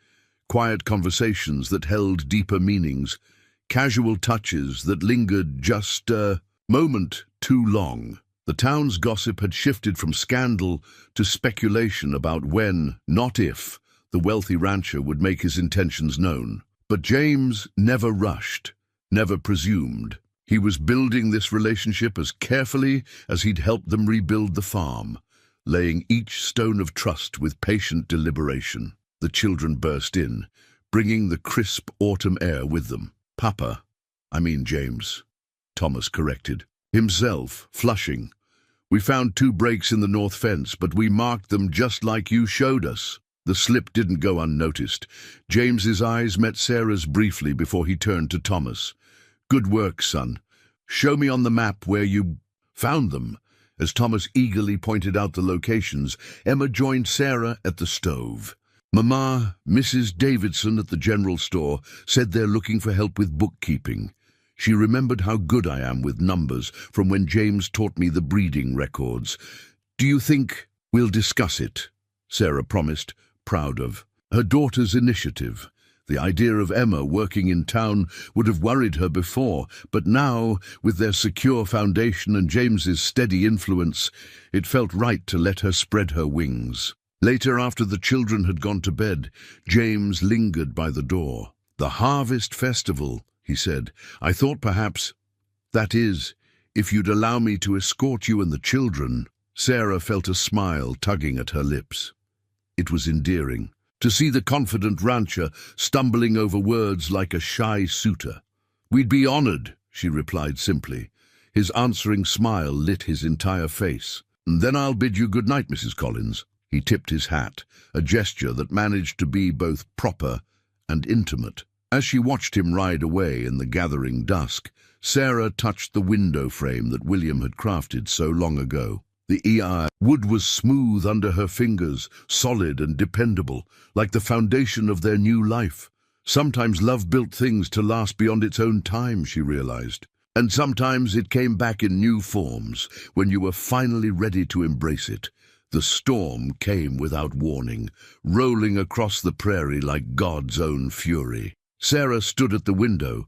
quiet conversations that held deeper meanings, casual touches that lingered just a moment too long. The town's gossip had shifted from scandal to speculation about when, not if, the wealthy rancher would make his intentions known. But James never rushed, never presumed. He was building this relationship as carefully as he'd helped them rebuild the farm, laying each stone of trust with patient deliberation. The children burst in, bringing the crisp autumn air with them. "Papa, I mean James," Thomas corrected, himself flushing. "We found 2 breaks in the north fence, but we marked them just like you showed us." The slip didn't go unnoticed. James's eyes met Sarah's briefly before he turned to Thomas. "Good work, son. Show me on the map where you found them." As Thomas eagerly pointed out the locations, Emma joined Sarah at the stove. "Mama, Mrs. Davidson at the general store said they're looking for help with bookkeeping. She remembered how good I am with numbers from when James taught me the breeding records. Do you think we'll discuss it?" Sarah promised, proud of her daughter's initiative. The idea of Emma working in town would have worried her before, but now, with their secure foundation and James's steady influence, it felt right to let her spread her wings. Later, after the children had gone to bed, James lingered by the door. "The Harvest Festival," he said. "I thought perhaps, that is, if you'd allow me to escort you and the children." Sarah felt a smile tugging at her lips. It was endearing to see the confident rancher stumbling over words like a shy suitor. "We'd be honored," she replied simply. His answering smile lit his entire face. "Then I'll bid you good night, Mrs. Collins." He tipped his hat, a gesture that managed to be both proper and intimate. As she watched him ride away in the gathering dusk, Sarah touched the window frame that William had crafted so long ago. The wood was smooth under her fingers, solid and dependable, like the foundation of their new life. Sometimes love built things to last beyond its own time, she realized. And sometimes it came back in new forms, when you were finally ready to embrace it. The storm came without warning, rolling across the prairie like God's own fury. Sarah stood at the window,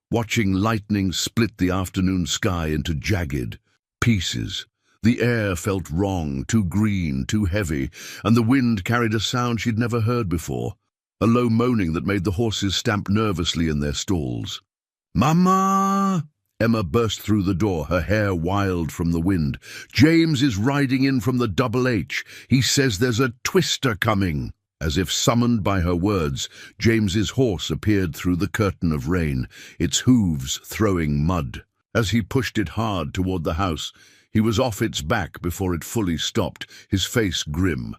watching lightning split the afternoon sky into jagged pieces. The air felt wrong, too green, too heavy, and the wind carried a sound she'd never heard before, a low moaning that made the horses stamp nervously in their stalls. "Mama!" Emma burst through the door, her hair wild from the wind. "James is riding in from the Double H. He says there's a twister coming." As if summoned by her words, James's horse appeared through the curtain of rain, its hooves throwing mud. As he pushed it hard toward the house, he was off its back before it fully stopped, his face grim.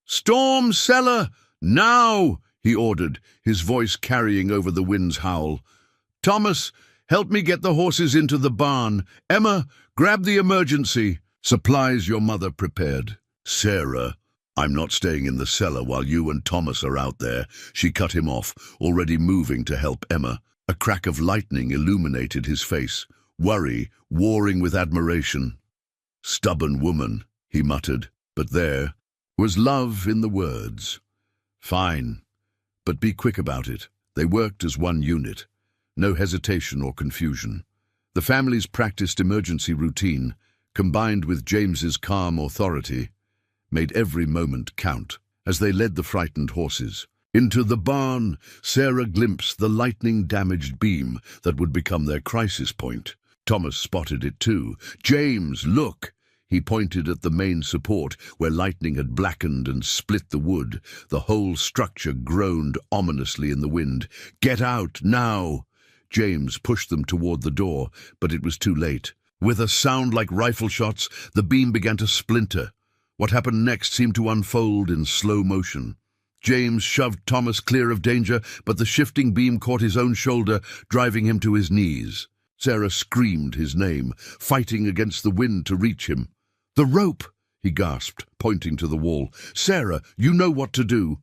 "Storm cellar! Now!" he ordered, his voice carrying over the wind's howl. "Thomas, help me get the horses into the barn. Emma, grab the emergency. Supplies your mother prepared." "Sarah, I'm not staying in the cellar while you and Thomas are out there," she cut him off, already moving to help Emma. A crack of lightning illuminated his face, worry warring with admiration. "Stubborn woman," he muttered, but there was love in the words. "Fine, but be quick about it." They worked as one unit. No hesitation or confusion. The family's practiced emergency routine, combined with James's calm authority, made every moment count. As they led the frightened horses into the barn, Sarah glimpsed the lightning-damaged beam that would become their crisis point. Thomas spotted it too. "James, look!" He pointed at the main support, where lightning had blackened and split the wood. The whole structure groaned ominously in the wind. "Get out, now!" James pushed them toward the door, but it was too late. With a sound like rifle shots, the beam began to splinter. What happened next seemed to unfold in slow motion. James shoved Thomas clear of danger, but the shifting beam caught his own shoulder, driving him to his knees. Sarah screamed his name, fighting against the wind to reach him. "The rope!" he gasped, pointing to the wall. "Sarah, you know what to do."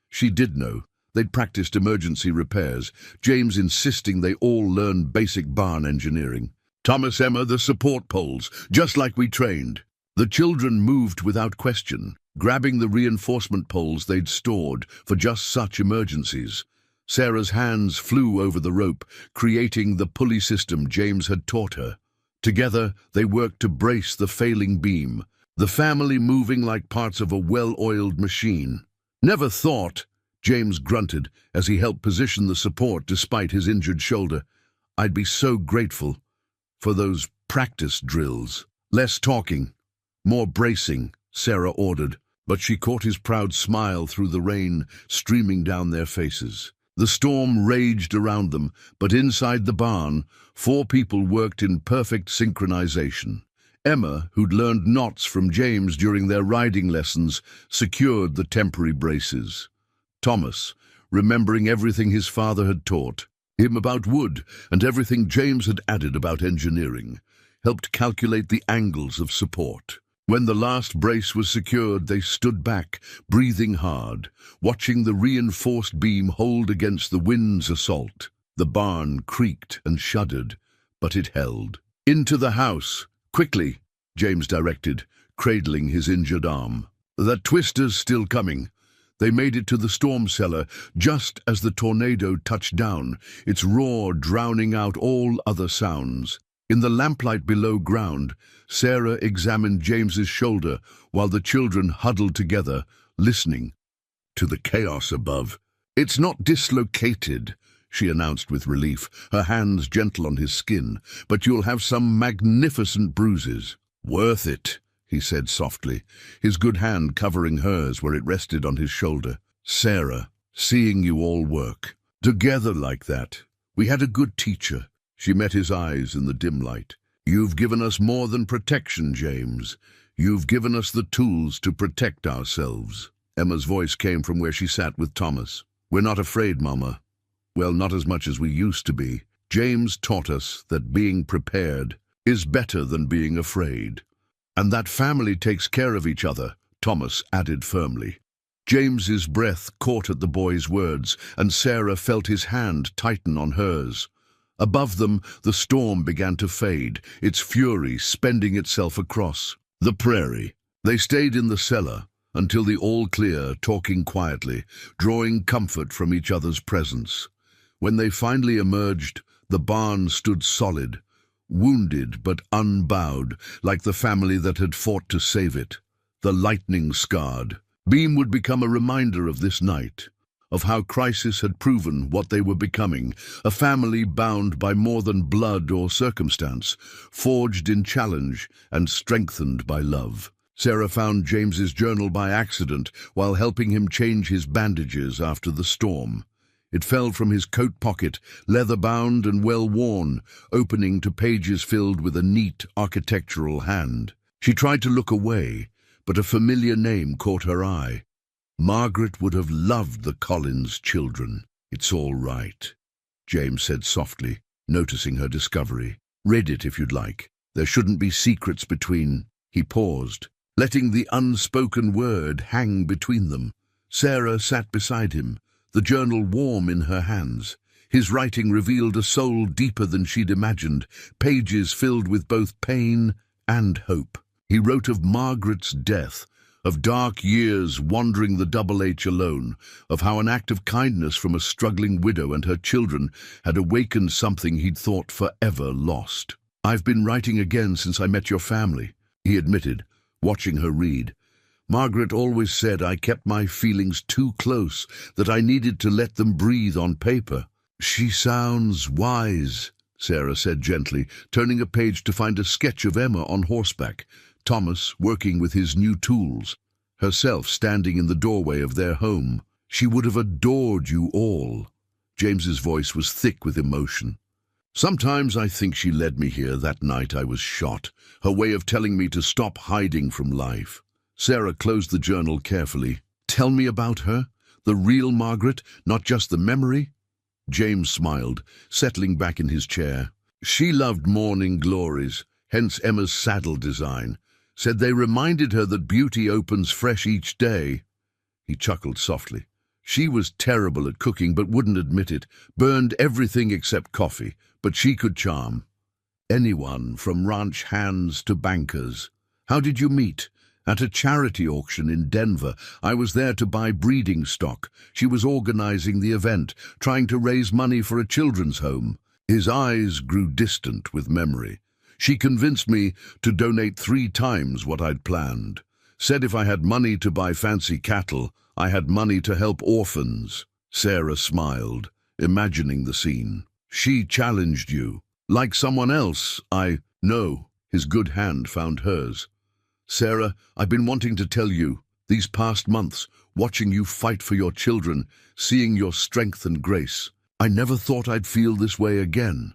She did know. They'd practiced emergency repairs, James insisting they all learn basic barn engineering. "Thomas, Emma, the support poles, just like we trained." The children moved without question, grabbing the reinforcement poles they'd stored for just such emergencies. Sarah's hands flew over the rope, creating the pulley system James had taught her. Together, they worked to brace the failing beam, the family moving like parts of a well-oiled machine. "Never thought," James grunted as he helped position the support despite his injured shoulder, "I'd be so grateful for those practice drills." "Less talking, more bracing," Sarah ordered, but she caught his proud smile through the rain streaming down their faces. The storm raged around them, but inside the barn, 4 people worked in perfect synchronization. Emma, who'd learned knots from James during their riding lessons, secured the temporary braces. Thomas, remembering everything his father had taught him about wood and everything James had added about engineering, helped calculate the angles of support. When the last brace was secured, they stood back, breathing hard, watching the reinforced beam hold against the wind's assault. The barn creaked and shuddered, but it held. "Into the house, quickly," James directed, cradling his injured arm. "That twister's still coming." They made it to the storm cellar just as the tornado touched down, its roar drowning out all other sounds. In the lamplight below ground, Sarah examined James's shoulder while the children huddled together, listening to the chaos above. "It's not dislocated," she announced with relief, her hands gentle on his skin, "but you'll have some magnificent bruises." "Worth it," he said softly, his good hand covering hers where it rested on his shoulder. "Sarah, seeing you all work together like that, we had a good teacher." She met his eyes in the dim light. "You've given us more than protection, James. You've given us the tools to protect ourselves." Emma's voice came from where she sat with Thomas. "We're not afraid, Mama. Well, not as much as we used to be. James taught us that being prepared is better than being afraid. And that family takes care of each other," Thomas added firmly. James's breath caught at the boy's words, and Sarah felt his hand tighten on hers. Above them, the storm began to fade, its fury spending itself across the prairie. They stayed in the cellar until the all-clear, talking quietly, drawing comfort from each other's presence. When they finally emerged, the barn stood solid, wounded but unbowed, like the family that had fought to save it. The lightning-scarred beam would become a reminder of this night, of how crisis had proven what they were becoming, a family bound by more than blood or circumstance, forged in challenge and strengthened by love. Sarah found James's journal by accident while helping him change his bandages after the storm. It fell from his coat pocket, leather-bound and well-worn, opening to pages filled with a neat architectural hand. She tried to look away, but a familiar name caught her eye. Margaret would have loved the Collins children. "It's all right," James said softly, noticing her discovery. "Read it if you'd like. There shouldn't be secrets between—" He paused, letting the unspoken word hang between them. Sarah sat beside him, the journal warm in her hands. His writing revealed a soul deeper than she'd imagined, pages filled with both pain and hope. He wrote of Margaret's death, of dark years wandering the Double H alone, of how an act of kindness from a struggling widow and her children had awakened something he'd thought forever lost. "I've been writing again since I met your family," he admitted, watching her read. "Margaret always said I kept my feelings too close, that I needed to let them breathe on paper." "She sounds wise," Sarah said gently, turning a page to find a sketch of Emma on horseback, Thomas working with his new tools, herself standing in the doorway of their home. "She would have adored you all." James's voice was thick with emotion. "Sometimes I think she led me here that night I was shot, her way of telling me to stop hiding from life." Sarah closed the journal carefully. "Tell me about her, the real Margaret, not just the memory." James smiled, settling back in his chair. "She loved morning glories, hence Emma's saddle design. Said they reminded her that beauty opens fresh each day." He chuckled softly. "She was terrible at cooking but wouldn't admit it, burned everything except coffee, but she could charm anyone from ranch hands to bankers." "How did you meet?" At a charity auction in Denver, I was there to buy breeding stock. She was organizing the event, trying to raise money for a children's home. His eyes grew distant with memory. She convinced me to donate 3 times what I'd planned. Said if I had money to buy fancy cattle, I had money to help orphans. Sarah smiled, imagining the scene. She challenged you. Like someone else, No. His good hand found hers. Sarah, I've been wanting to tell you, these past months, watching you fight for your children, seeing your strength and grace, I never thought I'd feel this way again.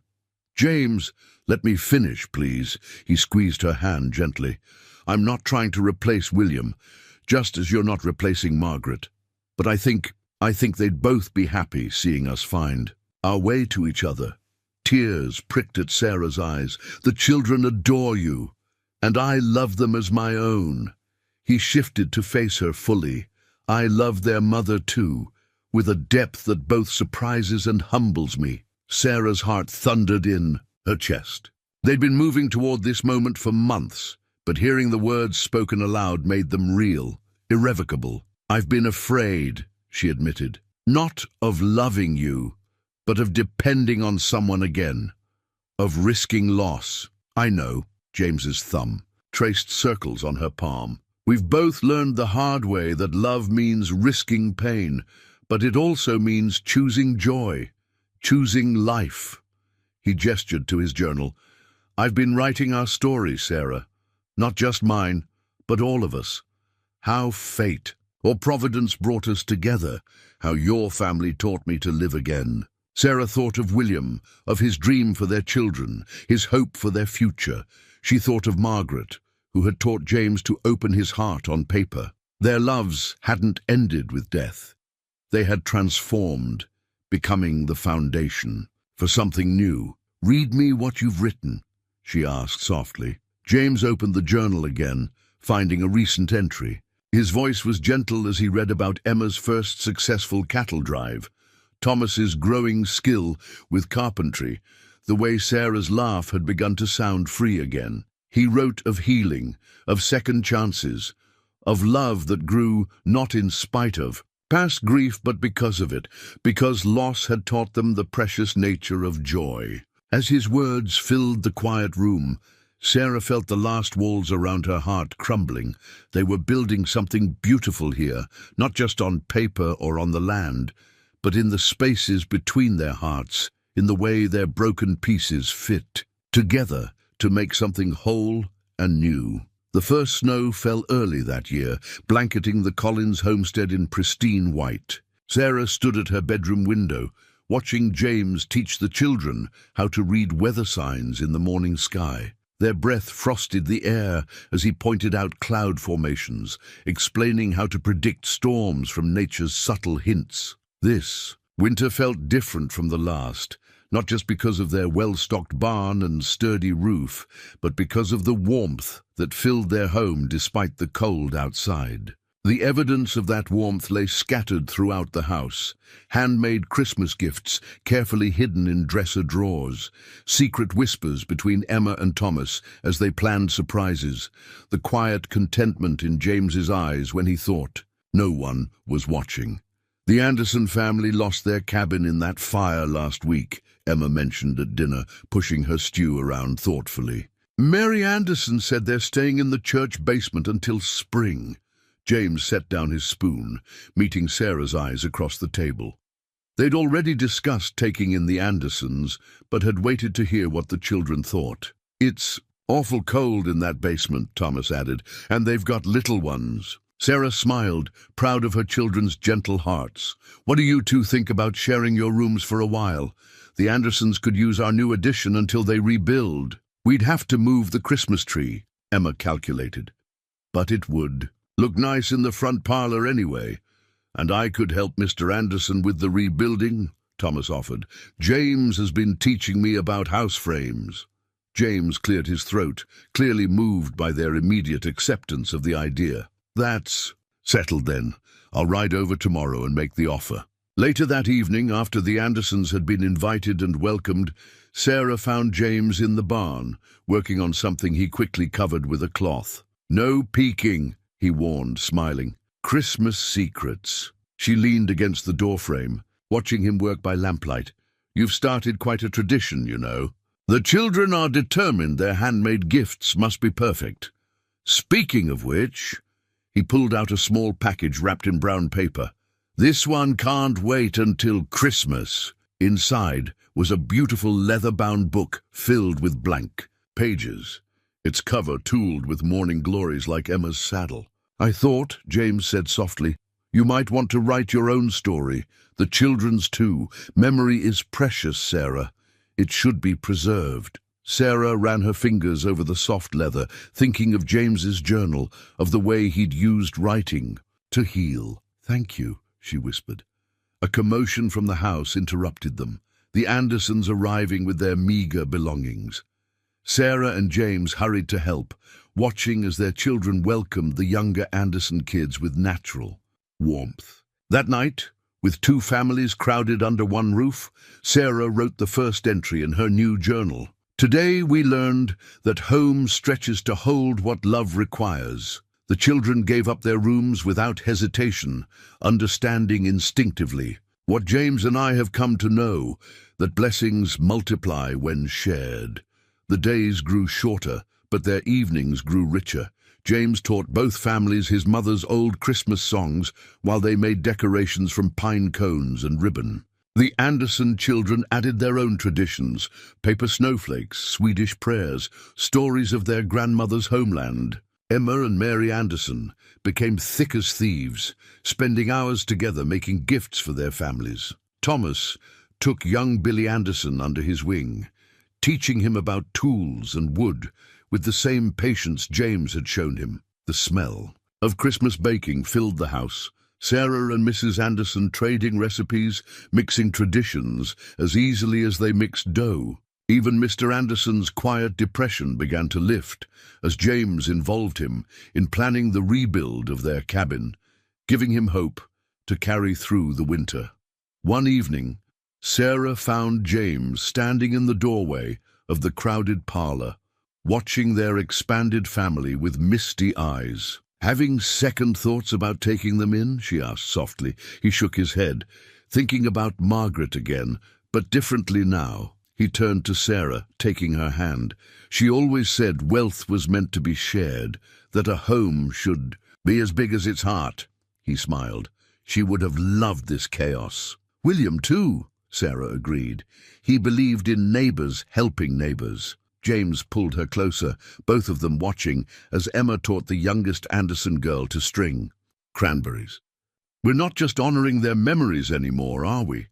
James, let me finish, please. He squeezed her hand gently. I'm not trying to replace William, just as you're not replacing Margaret. But I think they'd both be happy seeing us find our way to each other. Tears pricked at Sarah's eyes. The children adore you, and I love them as my own. He shifted to face her fully. I love their mother too, with a depth that both surprises and humbles me. Sarah's heart thundered in her chest. They'd been moving toward this moment for months, but hearing the words spoken aloud made them real, irrevocable. I've been afraid, she admitted, not of loving you, but of depending on someone again, of risking loss. I know, James's thumb traced circles on her palm. We've both learned the hard way that love means risking pain, but it also means choosing joy, choosing life. He gestured to his journal. I've been writing our story, Sarah. Not just mine, but all of us. How fate or providence brought us together, how your family taught me to live again. Sarah thought of William, of his dream for their children, his hope for their future. She thought of Margaret, who had taught James to open his heart on paper. Their loves hadn't ended with death. They had transformed, becoming the foundation for something new. Read me what you've written, she asked softly. James opened the journal again, finding a recent entry. His voice was gentle as he read about Emma's first successful cattle drive, Thomas's growing skill with carpentry, the way Sarah's laugh had begun to sound free again. He wrote of healing, of second chances, of love that grew not in spite of past grief but because of it, because loss had taught them the precious nature of joy. As his words filled the quiet room, Sarah felt the last walls around her heart crumbling. They were building something beautiful here, not just on paper or on the land, but in the spaces between their hearts, in the way their broken pieces fit together to make something whole and new. The first snow fell early that year, blanketing the Collins homestead in pristine white. Sarah stood at her bedroom window, watching James teach the children how to read weather signs in the morning sky. Their breath frosted the air as he pointed out cloud formations, explaining how to predict storms from nature's subtle hints. This winter felt different from the last, not just because of their well-stocked barn and sturdy roof, but because of the warmth that filled their home despite the cold outside. The evidence of that warmth lay scattered throughout the house. Handmade Christmas gifts carefully hidden in dresser drawers. Secret whispers between Emma and Thomas as they planned surprises. The quiet contentment in James's eyes when he thought no one was watching. The Anderson family lost their cabin in that fire last week, Emma mentioned at dinner, pushing her stew around thoughtfully. Mary Anderson said they're staying in the church basement until spring. James set down his spoon, meeting Sarah's eyes across the table. They'd already discussed taking in the Andersons, but had waited to hear what the children thought. It's awful cold in that basement, Thomas added, and they've got little ones. Sarah smiled, proud of her children's gentle hearts. What do you two think about sharing your rooms for a while? The Andersons could use our new addition until they rebuild. We'd have to move the Christmas tree, Emma calculated. But it would look nice in the front parlor anyway. And I could help Mr. Anderson with the rebuilding, Thomas offered. James has been teaching me about house frames. James cleared his throat, clearly moved by their immediate acceptance of the idea. That's settled then. I'll ride over tomorrow and make the offer. Later that evening, after the Andersons had been invited and welcomed, Sarah found James in the barn, working on something he quickly covered with a cloth. No peeking, he warned, smiling. Christmas secrets. She leaned against the doorframe, watching him work by lamplight. You've started quite a tradition, you know. The children are determined their handmade gifts must be perfect. Speaking of which, he pulled out a small package wrapped in brown paper. This one can't wait until Christmas. Inside was a beautiful leather-bound book filled with blank pages, its cover tooled with morning glories like Emma's saddle. I thought, James said softly, you might want to write your own story, the children's too. Memory is precious, Sarah. It should be preserved. Sarah ran her fingers over the soft leather, thinking of James's journal, of the way he'd used writing to heal. Thank you, she whispered. A commotion from the house interrupted them, the Andersons arriving with their meager belongings. Sarah and James hurried to help, watching as their children welcomed the younger Anderson kids with natural warmth. That night, with two families crowded under one roof, Sarah wrote the first entry in her new journal. Today we learned that home stretches to hold what love requires. The children gave up their rooms without hesitation, understanding instinctively what James and I have come to know, that blessings multiply when shared. The days grew shorter, but their evenings grew richer. James taught both families his mother's old Christmas songs while they made decorations from pine cones and ribbon. The Anderson children added their own traditions, paper snowflakes, Swedish prayers, stories of their grandmother's homeland. Emma and Mary Anderson became thick as thieves, spending hours together making gifts for their families. Thomas took young Billy Anderson under his wing, teaching him about tools and wood with the same patience James had shown him. The smell of Christmas baking filled the house, Sarah and Mrs. Anderson trading recipes, mixing traditions as easily as they mixed dough. Even Mr. Anderson's quiet depression began to lift as James involved him in planning the rebuild of their cabin, giving him hope to carry through the winter. One evening, Sarah found James standing in the doorway of the crowded parlor, watching their expanded family with misty eyes. Having second thoughts about taking them in? She asked softly. He shook his head, thinking about Margaret again, but differently now. He turned to Sarah, taking her hand. She always said wealth was meant to be shared, that a home should be as big as its heart. He smiled. She would have loved this chaos. William, too, Sarah agreed. He believed in neighbors helping neighbors. James pulled her closer, both of them watching as Emma taught the youngest Anderson girl to string cranberries. We're not just honoring their memories anymore, are we?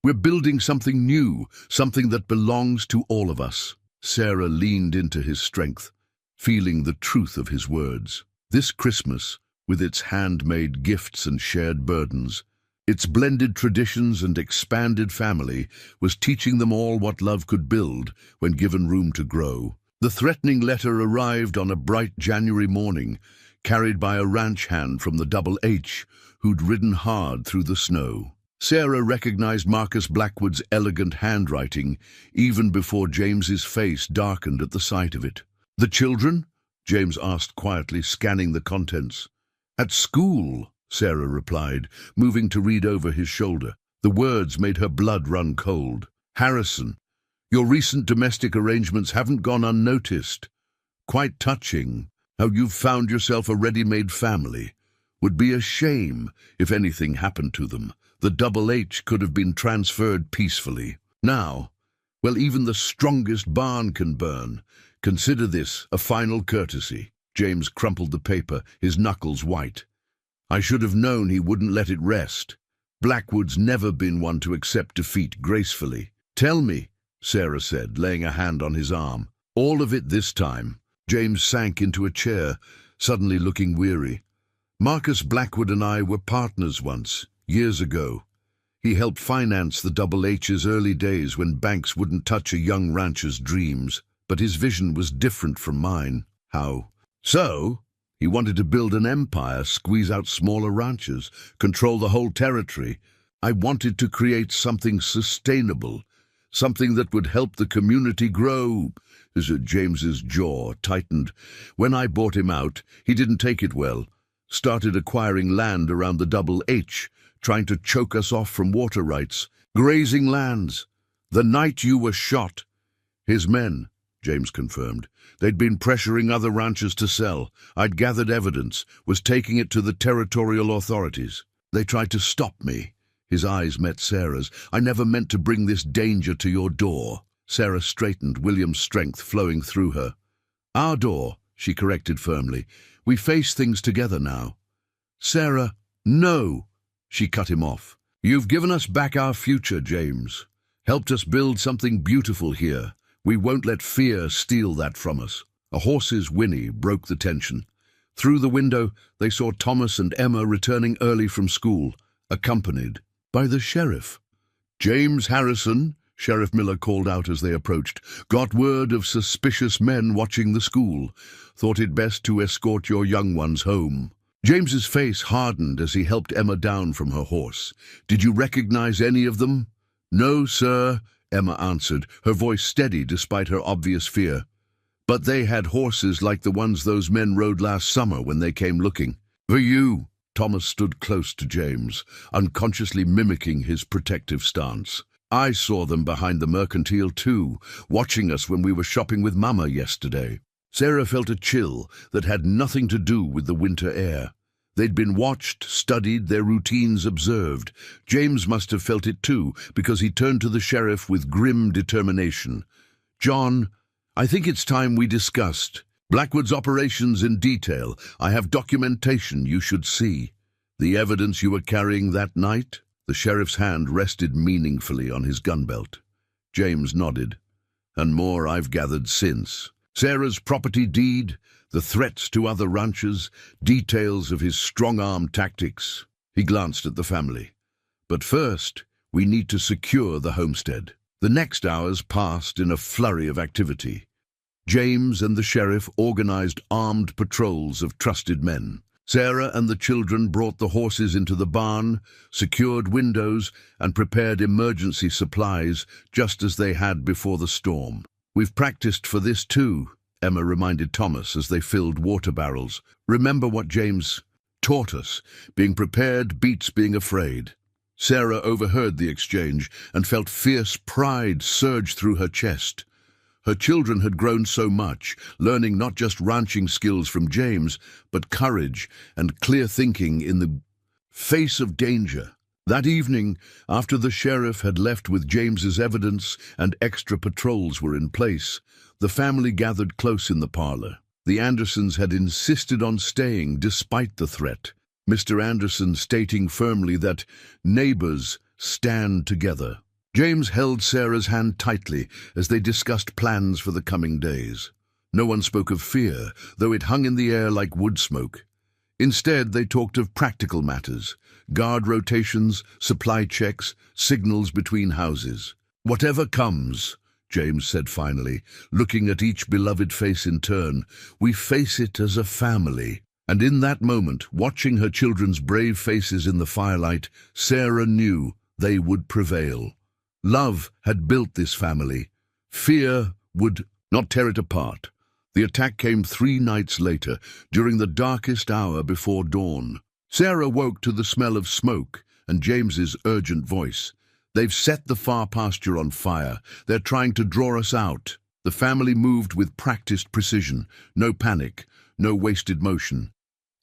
We're building something new, something that belongs to all of us. Sarah leaned into his strength, feeling the truth of his words. This Christmas, with its handmade gifts and shared burdens, its blended traditions and expanded family, was teaching them all what love could build when given room to grow. The threatening letter arrived on a bright January morning, carried by a ranch hand from the Double H, who'd ridden hard through the snow. Sarah recognized Marcus Blackwood's elegant handwriting even before James's face darkened at the sight of it. The children? James asked quietly, scanning the contents. At school, Sarah replied, moving to read over his shoulder. The words made her blood run cold. Harrison, your recent domestic arrangements haven't gone unnoticed. Quite touching, how you've found yourself a ready-made family. Would be a shame if anything happened to them. The Double H could have been transferred peacefully. Now, well, even the strongest barn can burn. Consider this a final courtesy. James crumpled the paper, his knuckles white. I should have known he wouldn't let it rest. Blackwood's never been one to accept defeat gracefully. Tell me, Sarah said, laying a hand on his arm. All of it this time. James sank into a chair, suddenly looking weary. Marcus Blackwood and I were partners once, years ago. He helped finance the Double H's early days when banks wouldn't touch a young rancher's dreams, but his vision was different from mine. How? So, he wanted to build an empire, squeeze out smaller ranches, control the whole territory. I wanted to create something sustainable something that would help the community grow. James's jaw tightened. When I bought him out, he didn't take it well. Started acquiring land around the Double H, trying to choke us off from water rights. Grazing lands. The night you were shot. His men, James confirmed. They'd been pressuring other ranchers to sell. I'd gathered evidence, was taking it to the territorial authorities. They tried to stop me. His eyes met Sarah's. I never meant to bring this danger to your door. Sarah straightened, William's strength flowing through her. Our door, she corrected firmly. We face things together now. Sarah, no, she cut him off. You've given us back our future, James. Helped us build something beautiful here. We won't let fear steal that from us. A horse's whinny broke the tension. Through the window, they saw Thomas and Emma returning early from school, accompanied by the sheriff. James Harrison, Sheriff Miller called out as they approached, got word of suspicious men watching the school. Thought it best to escort your young ones home. James's face hardened as he helped Emma down from her horse. Did you recognize any of them? No, sir, Emma answered, her voice steady despite her obvious fear. But they had horses like the ones those men rode last summer when they came looking. For you, Thomas stood close to James, unconsciously mimicking his protective stance. I saw them behind the mercantile too, watching us when we were shopping with Mama yesterday. Sarah felt a chill that had nothing to do with the winter air. They'd been watched, studied, their routines observed. James must have felt it too, because he turned to the sheriff with grim determination. John, I think it's time we discussed Blackwood's operations in detail. I have documentation you should see. The evidence you were carrying that night? The sheriff's hand rested meaningfully on his gun belt. James nodded. And more I've gathered since. Sarah's property deed, the threats to other ranchers, details of his strong-arm tactics. He glanced at the family. But first, we need to secure the homestead. The next hours passed in a flurry of activity. James and the sheriff organized armed patrols of trusted men. Sarah and the children brought the horses into the barn, secured windows, and prepared emergency supplies just as they had before the storm. We've practiced for this too, Emma reminded Thomas as they filled water barrels. Remember what James taught us. Being prepared beats being afraid. Sarah overheard the exchange and felt fierce pride surge through her chest. Her children had grown so much, learning not just ranching skills from James, but courage and clear thinking in the face of danger. That evening, after the sheriff had left with James's evidence and extra patrols were in place, the family gathered close in the parlor. The Andersons had insisted on staying despite the threat, Mr. Anderson stating firmly that neighbors stand together. James held Sarah's hand tightly as they discussed plans for the coming days. No one spoke of fear, though it hung in the air like wood smoke. Instead, they talked of practical matters, guard rotations, supply checks, signals between houses. Whatever comes, James said finally, looking at each beloved face in turn, we face it as a family. And in that moment, watching her children's brave faces in the firelight, Sarah knew they would prevail. Love had built this family. Fear would not tear it apart. The attack came 3 nights later, during the darkest hour before dawn. Sarah woke to the smell of smoke and James's urgent voice. They've set the far pasture on fire. They're trying to draw us out. The family moved with practiced precision. No panic, no wasted motion.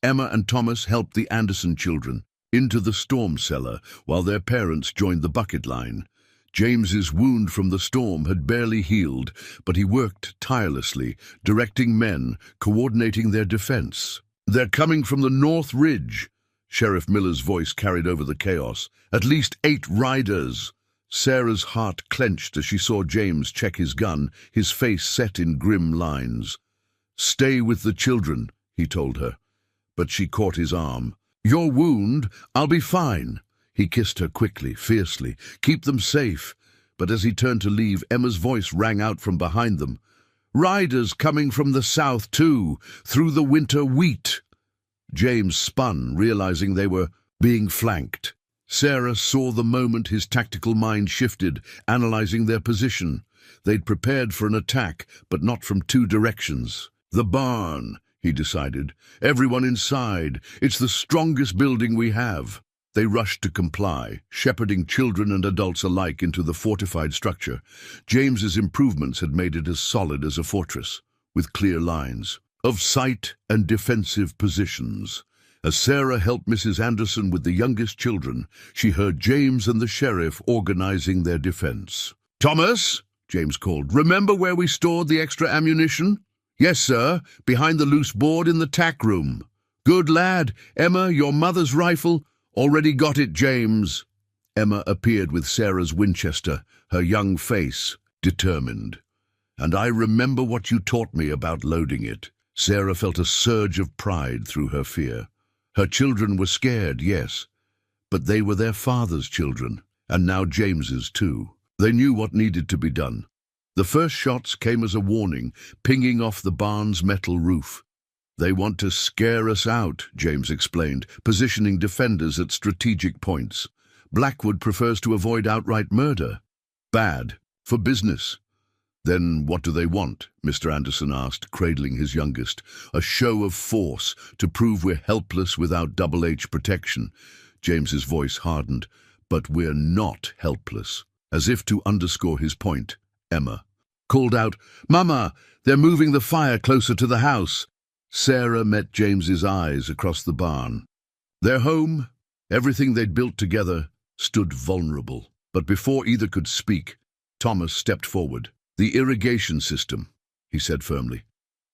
Emma and Thomas helped the Anderson children into the storm cellar while their parents joined the bucket line. James's wound from the storm had barely healed, but he worked tirelessly, directing men, coordinating their defense. They're coming from the North Ridge. Sheriff Miller's voice carried over the chaos. At least 8 riders. Sarah's heart clenched as she saw James check his gun, his face set in grim lines. Stay with the children, he told her. But she caught his arm. Your wound, I'll be fine. He kissed her quickly, fiercely. Keep them safe. But as he turned to leave, Emma's voice rang out from behind them. Riders coming from the south too, through the winter wheat. James spun, realizing they were being flanked. Sarah saw the moment his tactical mind shifted, analyzing their position. They'd prepared for an attack, but not from two directions. The barn, he decided. Everyone inside. It's the strongest building we have. They rushed to comply, shepherding children and adults alike into the fortified structure. James's improvements had made it as solid as a fortress, with clear lines of sight and defensive positions. As Sarah helped Mrs. Anderson with the youngest children, she heard James and the sheriff organizing their defense. "Thomas," James called, "remember where we stored the extra ammunition?" "Yes, sir, behind the loose board in the tack room." "Good lad. Emma, your mother's rifle?" "Already got it, James." Emma appeared with Sarah's Winchester, her young face determined. "And I remember what you taught me about loading it." Sarah felt a surge of pride through her fear. Her children were scared, yes, but they were their father's children, and now James's too. They knew what needed to be done. The first shots came as a warning, pinging off the barn's metal roof. "They want to scare us out," James explained, positioning defenders at strategic points. "Blackwood prefers to avoid outright murder. Bad for business." "Then what do they want?" Mr. Anderson asked, cradling his youngest. "A show of force, to prove we're helpless without Double H protection." James's voice hardened. "But we're not helpless." As if to underscore his point, Emma called out, "Mama, they're moving the fire closer to the house." Sarah met James's eyes across the barn. Their home, everything they'd built together, stood vulnerable. But before either could speak, Thomas stepped forward. "The irrigation system," he said firmly.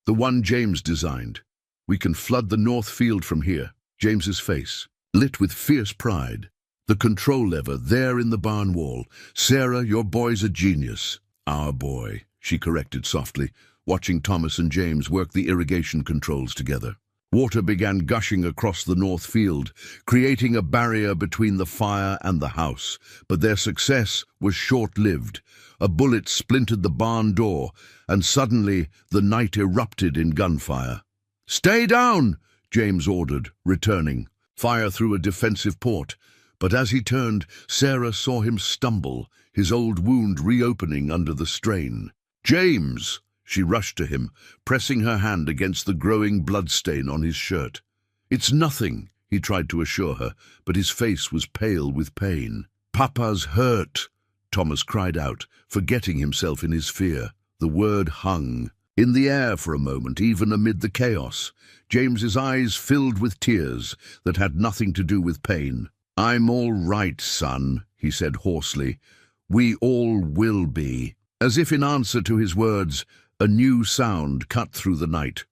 "The one James designed. We can flood the north field from here." James's face lit with fierce pride. "The control lever there in the barn wall. Sarah, your boy's a genius." "Our boy," she corrected softly, watching Thomas and James work the irrigation controls together. Water began gushing across the north field, creating a barrier between the fire and the house. But their success was short-lived. A bullet splintered the barn door, and suddenly the night erupted in gunfire. "Stay down!" James ordered, returning. Fire through a defensive port. But as he turned, Sarah saw him stumble, his old wound reopening under the strain. "James!" She rushed to him, pressing her hand against the growing bloodstain on his shirt. "It's nothing," he tried to assure her, but his face was pale with pain. "Papa's hurt," Thomas cried out, forgetting himself in his fear. The word hung in the air for a moment, even amid the chaos. James's eyes filled with tears that had nothing to do with pain. "I'm all right, son," he said hoarsely. "We all will be." As if in answer to his words, a new sound cut through the night.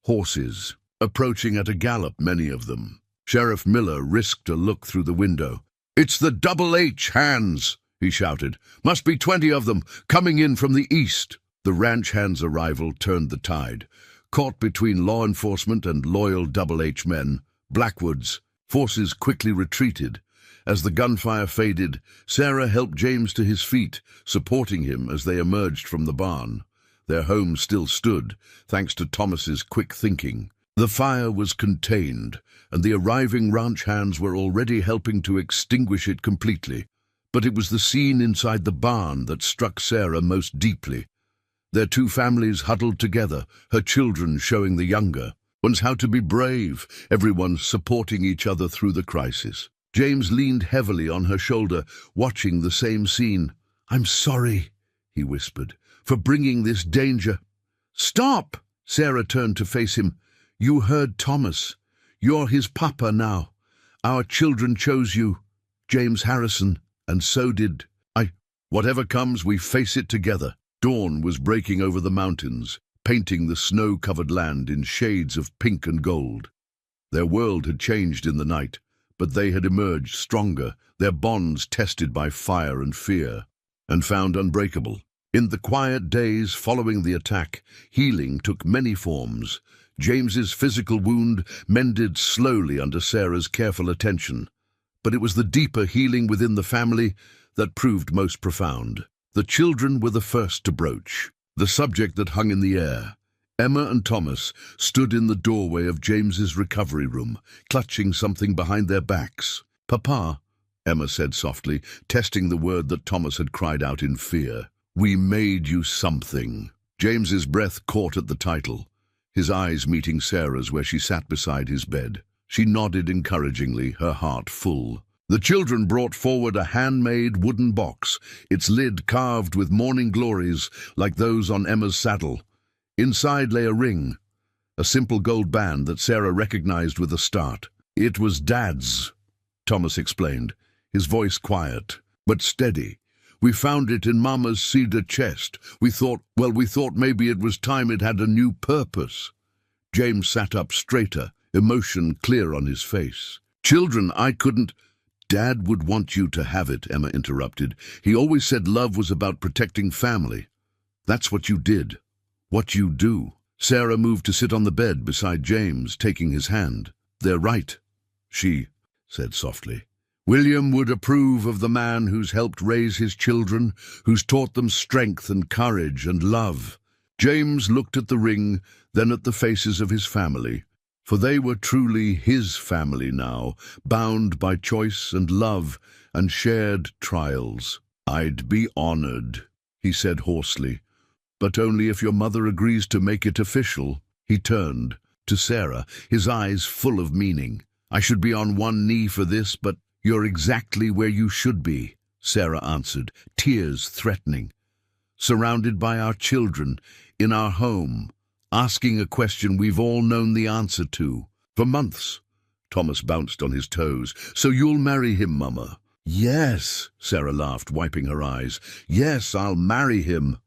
Horses, approaching at a gallop, many of them. Sheriff Miller risked a look through the window. "It's the Double H hands," he shouted. "Must be 20 of them, coming in from the east." The ranch hands' arrival turned the tide. Caught between law enforcement and loyal Double H men, Blackwood's forces quickly retreated. As the gunfire faded, Sarah helped James to his feet, supporting him as they emerged from the barn. Their home still stood, thanks to Thomas's quick thinking. The fire was contained, and the arriving ranch hands were already helping to extinguish it completely. But it was the scene inside the barn that struck Sarah most deeply. Their two families huddled together, her children showing the younger ones how to be brave, everyone supporting each other through the crisis. James leaned heavily on her shoulder, watching the same scene. "I'm sorry," he whispered, "for bringing this danger." "Stop!" Sarah turned to face him. "You heard Thomas. You're his papa now. Our children chose you, James Harrison, and so did I. Whatever comes, we face it together." Dawn was breaking over the mountains, painting the snow-covered land in shades of pink and gold. Their world had changed in the night, but they had emerged stronger, their bonds tested by fire and fear, and found unbreakable. In the quiet days following the attack, healing took many forms. James's physical wound mended slowly under Sarah's careful attention, but it was the deeper healing within the family that proved most profound. The children were the first to broach the subject that hung in the air. Emma and Thomas stood in the doorway of James's recovery room, clutching something behind their backs. "Papa," Emma said softly, testing the word that Thomas had cried out in fear. We made you something. James's breath caught at the title, his eyes meeting Sarah's where she sat beside his bed. She nodded encouragingly, her heart full. The children brought forward a handmade wooden box, its lid carved with morning glories like those on Emma's saddle. Inside lay a ring, a simple gold band that Sarah recognized with a start. It was Dad's, Thomas explained, his voice quiet, but steady. We found it in Mama's cedar chest. We thought maybe it was time it had a new purpose. James sat up straighter, emotion clear on his face. Children, I couldn't... Dad would want you to have it, Emma interrupted. He always said love was about protecting family. That's what you did. What you do. Sarah moved to sit on the bed beside James, taking his hand. They're right, she said softly. William would approve of the man who's helped raise his children, who's taught them strength and courage and love. James looked at the ring, then at the faces of his family, for they were truly his family now, bound by choice and love and shared trials. I'd be honored, he said hoarsely, but only if your mother agrees to make it official. He turned to Sarah, his eyes full of meaning. I should be on one knee for this, but you're exactly where you should be, Sarah answered, tears threatening. Surrounded by our children, in our home, asking a question we've all known the answer to. For months. Thomas bounced on his toes. So you'll marry him, Mama? Yes, Sarah laughed, wiping her eyes. Yes, I'll marry him.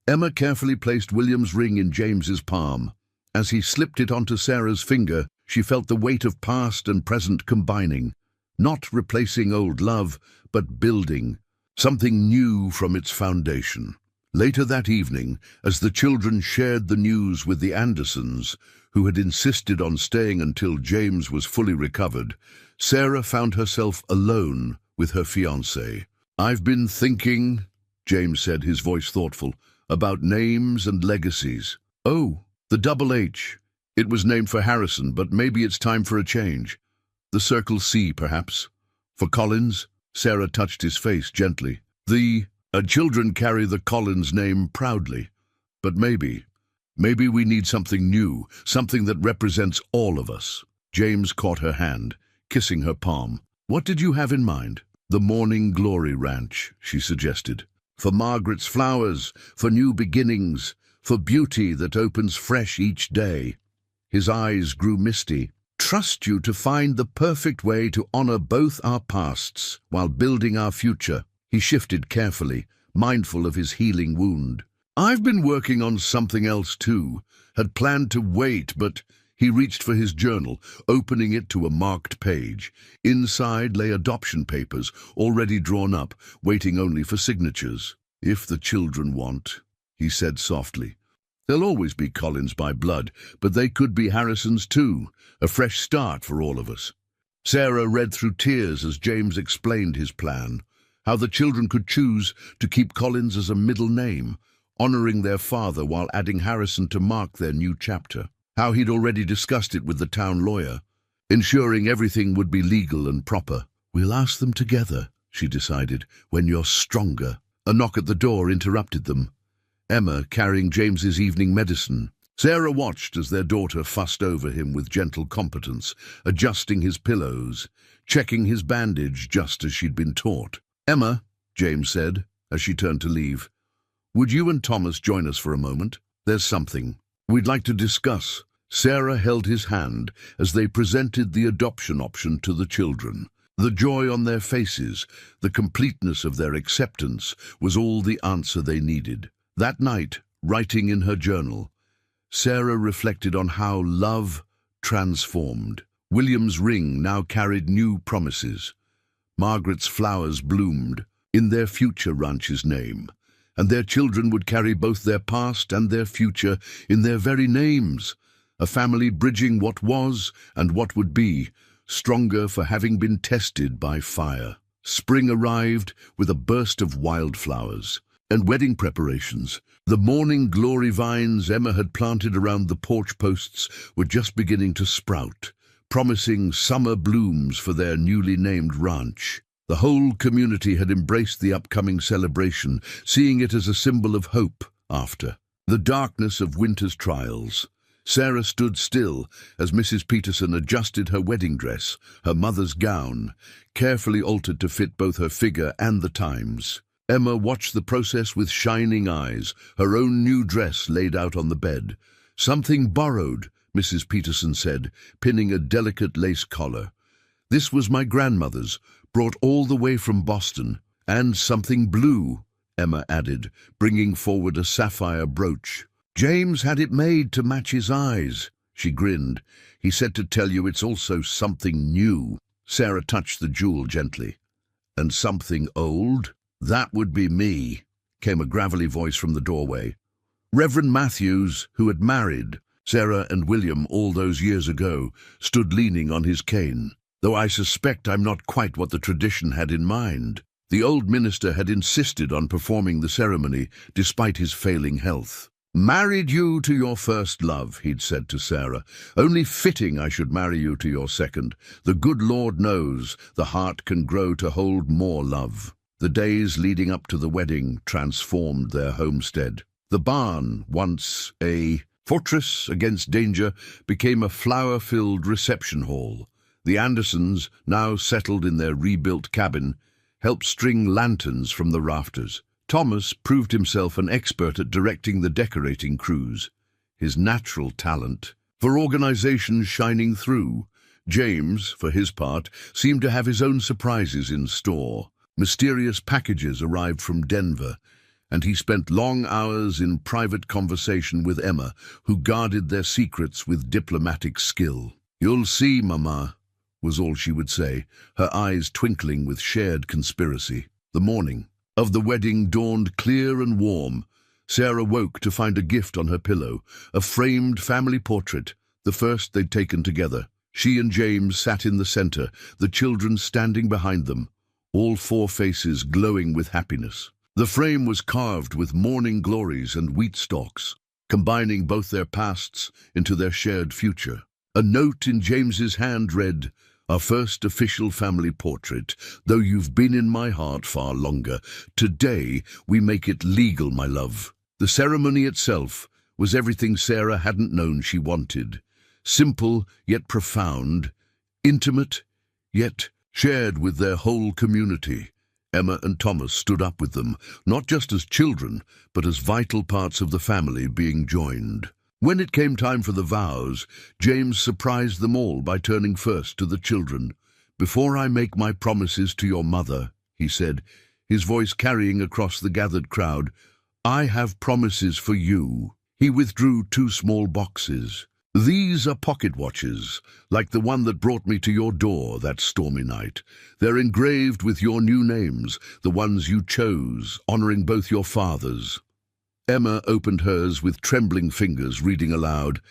Emma carefully placed William's ring in James's palm. As he slipped it onto Sarah's finger, she felt the weight of past and present combining. Not replacing old love, but building something new from its foundation. Later that evening, as the children shared the news with the Andersons, who had insisted on staying until James was fully recovered, Sarah found herself alone with her fiancé. I've been thinking, James said, his voice thoughtful, about names and legacies. Oh, the Double H. It was named for Harrison, but maybe it's time for a change. The Circle C, perhaps. For Collins? Sarah touched his face gently. Children carry the Collins name proudly. But maybe we need something new, something that represents all of us. James caught her hand, kissing her palm. What did you have in mind? The Morning Glory Ranch, she suggested. For Margaret's flowers, for new beginnings, for beauty that opens fresh each day. His eyes grew misty. Trust you to find the perfect way to honor both our pasts while building our future. He shifted carefully, mindful of his healing wound. I've been working on something else too. Had planned to wait, but he reached for his journal, opening it to a marked page. Inside lay adoption papers, already drawn up, waiting only for signatures. If the children want, he said softly. They'll always be Collins by blood, but they could be Harrisons too. A fresh start for all of us. Sarah read through tears as James explained his plan. How the children could choose to keep Collins as a middle name, honoring their father while adding Harrison to mark their new chapter. How he'd already discussed it with the town lawyer, ensuring everything would be legal and proper. We'll ask them together, she decided, when you're stronger. A knock at the door interrupted them. Emma carrying James's evening medicine. Sarah watched as their daughter fussed over him with gentle competence, adjusting his pillows, checking his bandage just as she'd been taught. Emma, James said, as she turned to leave, would you and Thomas join us for a moment? There's something we'd like to discuss. Sarah held his hand as they presented the adoption option to the children. The joy on their faces, the completeness of their acceptance, was all the answer they needed. That night, writing in her journal, Sarah reflected on how love transformed. William's ring now carried new promises. Margaret's flowers bloomed in their future ranch's name, and their children would carry both their past and their future in their very names, a family bridging what was and what would be, stronger for having been tested by fire. Spring arrived with a burst of wildflowers and wedding preparations. The morning glory vines Emma had planted around the porch posts were just beginning to sprout, promising summer blooms for their newly named ranch. The whole community had embraced the upcoming celebration, seeing it as a symbol of hope after the darkness of winter's trials. Sarah stood still as Mrs. Peterson adjusted her wedding dress, her mother's gown, carefully altered to fit both her figure and the times. Emma watched the process with shining eyes, her own new dress laid out on the bed. "Something borrowed," Mrs. Peterson said, pinning a delicate lace collar. "This was my grandmother's, brought all the way from Boston. And something blue," Emma added, bringing forward a sapphire brooch. "James had it made to match his eyes," she grinned. "He said to tell you it's also something new." Sarah touched the jewel gently. "And something old?" "That would be me," came a gravelly voice from the doorway. Reverend Matthews, who had married Sarah and William all those years ago, stood leaning on his cane. "Though I suspect I'm not quite what the tradition had in mind." The old minister had insisted on performing the ceremony despite his failing health. "Married you to your first love," he'd said to Sarah. "Only fitting I should marry you to your second. The good Lord knows the heart can grow to hold more love." The days leading up to the wedding transformed their homestead. The barn, once a fortress against danger, became a flower-filled reception hall. The Andersons, now settled in their rebuilt cabin, helped string lanterns from the rafters. Thomas proved himself an expert at directing the decorating crews, his natural talent for organization shining through. James, for his part, seemed to have his own surprises in store. Mysterious packages arrived from Denver, and he spent long hours in private conversation with Emma, who guarded their secrets with diplomatic skill. "You'll see, Mama," was all she would say, her eyes twinkling with shared conspiracy. The morning of the wedding dawned clear and warm. Sarah woke to find a gift on her pillow, a framed family portrait, the first they'd taken together. She and James sat in the center, the children standing behind them, all four faces glowing with happiness. The frame was carved with morning glories and wheat stalks, combining both their pasts into their shared future. A note in James's hand read, "Our first official family portrait, though you've been in my heart far longer. Today we make it legal, my love." The ceremony itself was everything Sarah hadn't known she wanted. Simple yet profound, intimate yet shared with their whole community. Emma and Thomas stood up with them, not just as children, but as vital parts of the family being joined. When it came time for the vows, James surprised them all by turning first to the children. "Before I make my promises to your mother," he said, his voice carrying across the gathered crowd, "I have promises for you." He withdrew 2 small boxes. "These are pocket watches, like the one that brought me to your door that stormy night. They're engraved with your new names, the ones you chose, honoring both your fathers." Emma opened hers with trembling fingers, reading aloud,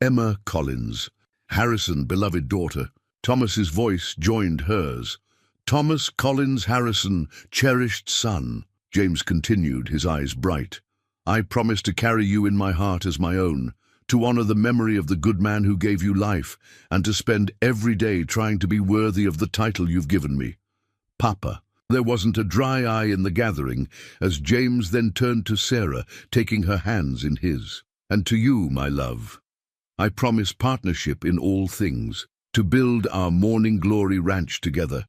"Emma Collins, Harrison, beloved daughter." Thomas's voice joined hers. "Thomas Collins Harrison, cherished son." James continued, his eyes bright. "I promise to carry you in my heart as my own, to honor the memory of the good man who gave you life, and to spend every day trying to be worthy of the title you've given me. Papa." There wasn't a dry eye in the gathering, as James then turned to Sarah, taking her hands in his. "And to you, my love, I promise partnership in all things, to build our Morning Glory Ranch together,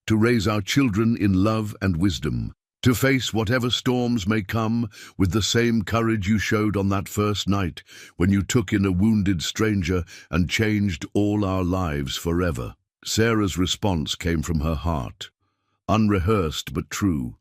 to raise our children in love and wisdom, to face whatever storms may come with the same courage you showed on that first night when you took in a wounded stranger and changed all our lives forever." Sarah's response came from her heart, unrehearsed but true.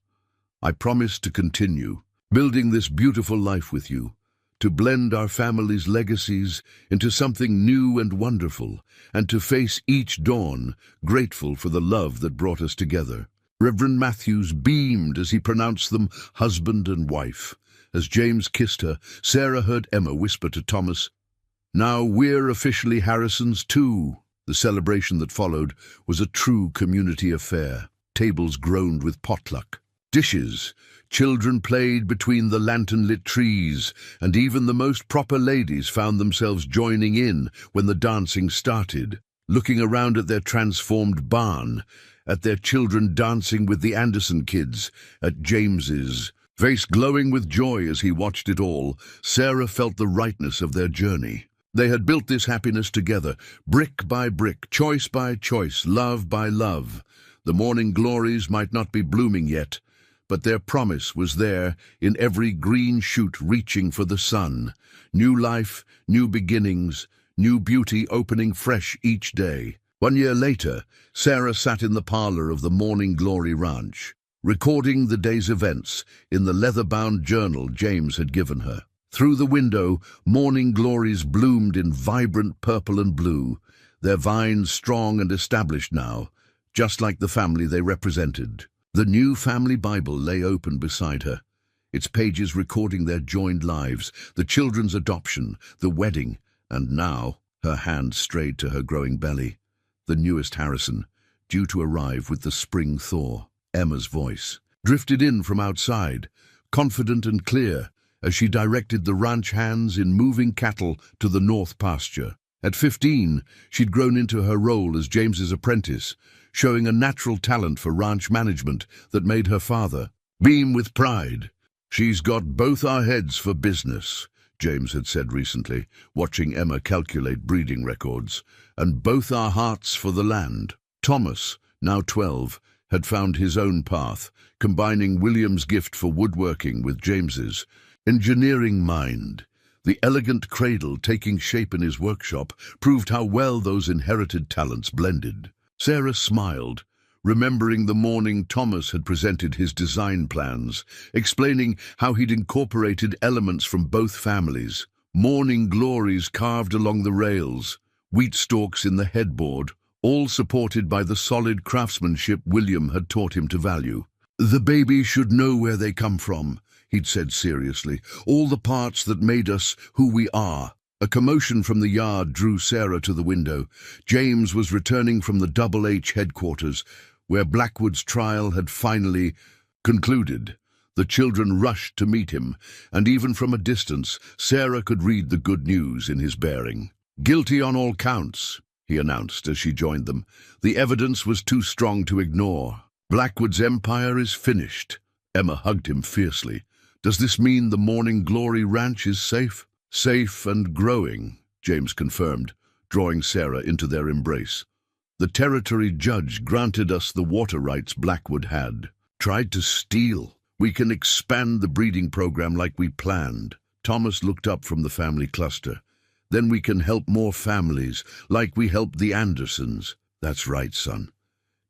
"I promise to continue building this beautiful life with you, to blend our family's legacies into something new and wonderful, and to face each dawn grateful for the love that brought us together." Reverend Matthews beamed as he pronounced them husband and wife. As James kissed her, Sarah heard Emma whisper to Thomas, "Now we're officially Harrisons too." The celebration that followed was a true community affair. Tables groaned with potluck. Dishes, children played between the lantern-lit trees, and even the most proper ladies found themselves joining in when the dancing started. Looking around at their transformed barn, at their children dancing with the Anderson kids at James's. Face glowing with joy as he watched it all, Sarah felt the rightness of their journey. They had built this happiness together, brick by brick, choice by choice, love by love. The morning glories might not be blooming yet, but their promise was there in every green shoot reaching for the sun. New life, new beginnings, new beauty opening fresh each day. 1 year later, Sarah sat in the parlor of the Morning Glory Ranch, recording the day's events in the leather-bound journal James had given her. Through the window, morning glories bloomed in vibrant purple and blue, their vines strong and established now, just like the family they represented. The new family Bible lay open beside her, its pages recording their joined lives, the children's adoption, the wedding, and now her hand strayed to her growing belly. The newest Harrison, due to arrive with the spring thaw. Emma's voice drifted in from outside, confident and clear, as she directed the ranch hands in moving cattle to the north pasture. At 15, she'd grown into her role as James's apprentice, showing a natural talent for ranch management that made her father beam with pride. "She's got both our heads for business," James had said recently, watching Emma calculate breeding records, "and both our hearts for the land." Thomas, now 12, had found his own path, combining William's gift for woodworking with James's engineering mind. The elegant cradle taking shape in his workshop proved how well those inherited talents blended. Sarah smiled, remembering the morning Thomas had presented his design plans, explaining how he'd incorporated elements from both families. Morning glories carved along the rails, wheat stalks in the headboard, all supported by the solid craftsmanship William had taught him to value. "The baby should know where they come from," he'd said seriously, "all the parts that made us who we are." A commotion from the yard drew Sarah to the window. James was returning from the Double H headquarters, where Blackwood's trial had finally concluded. The children rushed to meet him, and even from a distance, Sarah could read the good news in his bearing. "Guilty on all counts," he announced as she joined them. The evidence was too strong to ignore. "Blackwood's empire is finished." Emma hugged him fiercely. "Does this mean the Morning Glory Ranch is safe?" "Safe and growing," James confirmed, drawing Sarah into their embrace. "The territory judge granted us the water rights Blackwood had. Tried to steal. We can expand the breeding program like we planned." Thomas looked up from the family cluster. "Then we can help more families, like we helped the Andersons." "That's right, son."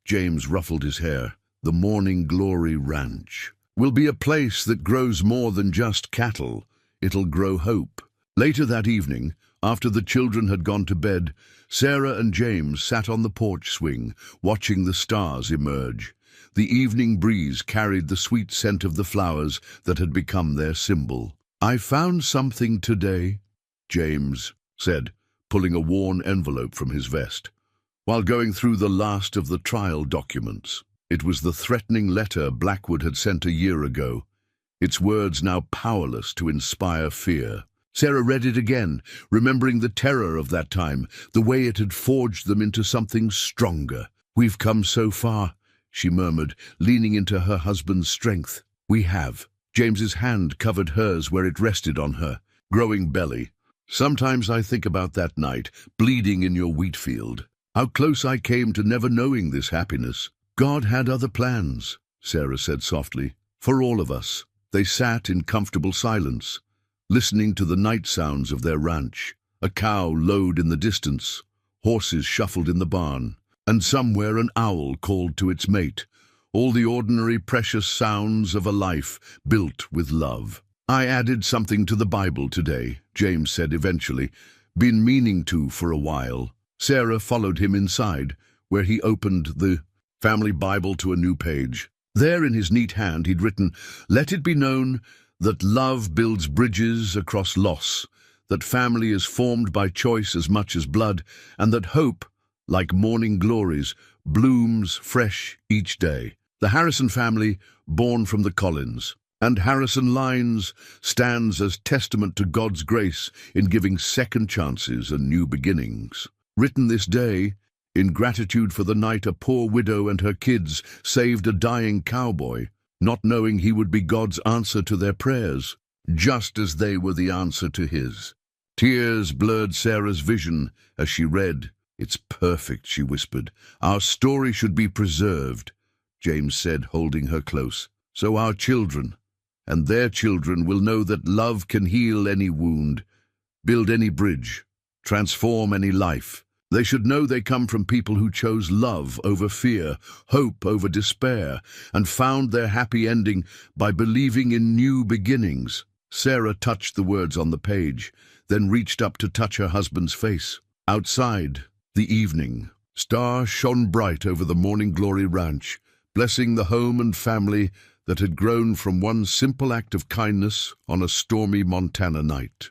James ruffled his hair. "The Morning Glory Ranch will be a place that grows more than just cattle. It'll grow hope." Later that evening, after the children had gone to bed, Sarah and James sat on the porch swing, watching the stars emerge. The evening breeze carried the sweet scent of the flowers that had become their symbol. "I found something today," James said, pulling a worn envelope from his vest, while going through the last of the trial documents. It was the threatening letter Blackwood had sent a year ago, its words now powerless to inspire fear. Sarah read it again, remembering the terror of that time, the way it had forged them into something stronger. "We've come so far," she murmured, leaning into her husband's strength. "We have." James's hand covered hers where it rested on her growing belly. "Sometimes I think about that night, bleeding in your wheat field. How close I came to never knowing this happiness." "God had other plans," Sarah said softly, "for all of us." They sat in comfortable silence, listening to the night sounds of their ranch. A cow lowed in the distance, horses shuffled in the barn, and somewhere an owl called to its mate. All the ordinary, precious sounds of a life built with love. "I added something to the Bible today," James said eventually. "Been meaning to for a while." Sarah followed him inside, where he opened the family Bible to a new page. There in his neat hand he'd written, "Let it be known that love builds bridges across loss, that family is formed by choice as much as blood, and that hope, like morning glories, blooms fresh each day." The Harrison family, born from the Collins and Harrison lines, stands as testament to God's grace in giving second chances and new beginnings. Written this day, In gratitude for the night, a poor widow and her kids saved a dying cowboy, not knowing he would be God's answer to their prayers, just as they were the answer to his. Tears blurred Sarah's vision as she read. "It's perfect," she whispered. "Our story should be preserved," James said, holding her close. "So our children and their children will know that love can heal any wound, build any bridge, transform any life. They should know they come from people who chose love over fear, hope over despair, and found their happy ending by believing in new beginnings." Sarah touched the words on the page, then reached up to touch her husband's face. Outside, the evening star shone bright over the Morning Glory Ranch, blessing the home and family that had grown from one simple act of kindness on a stormy Montana night.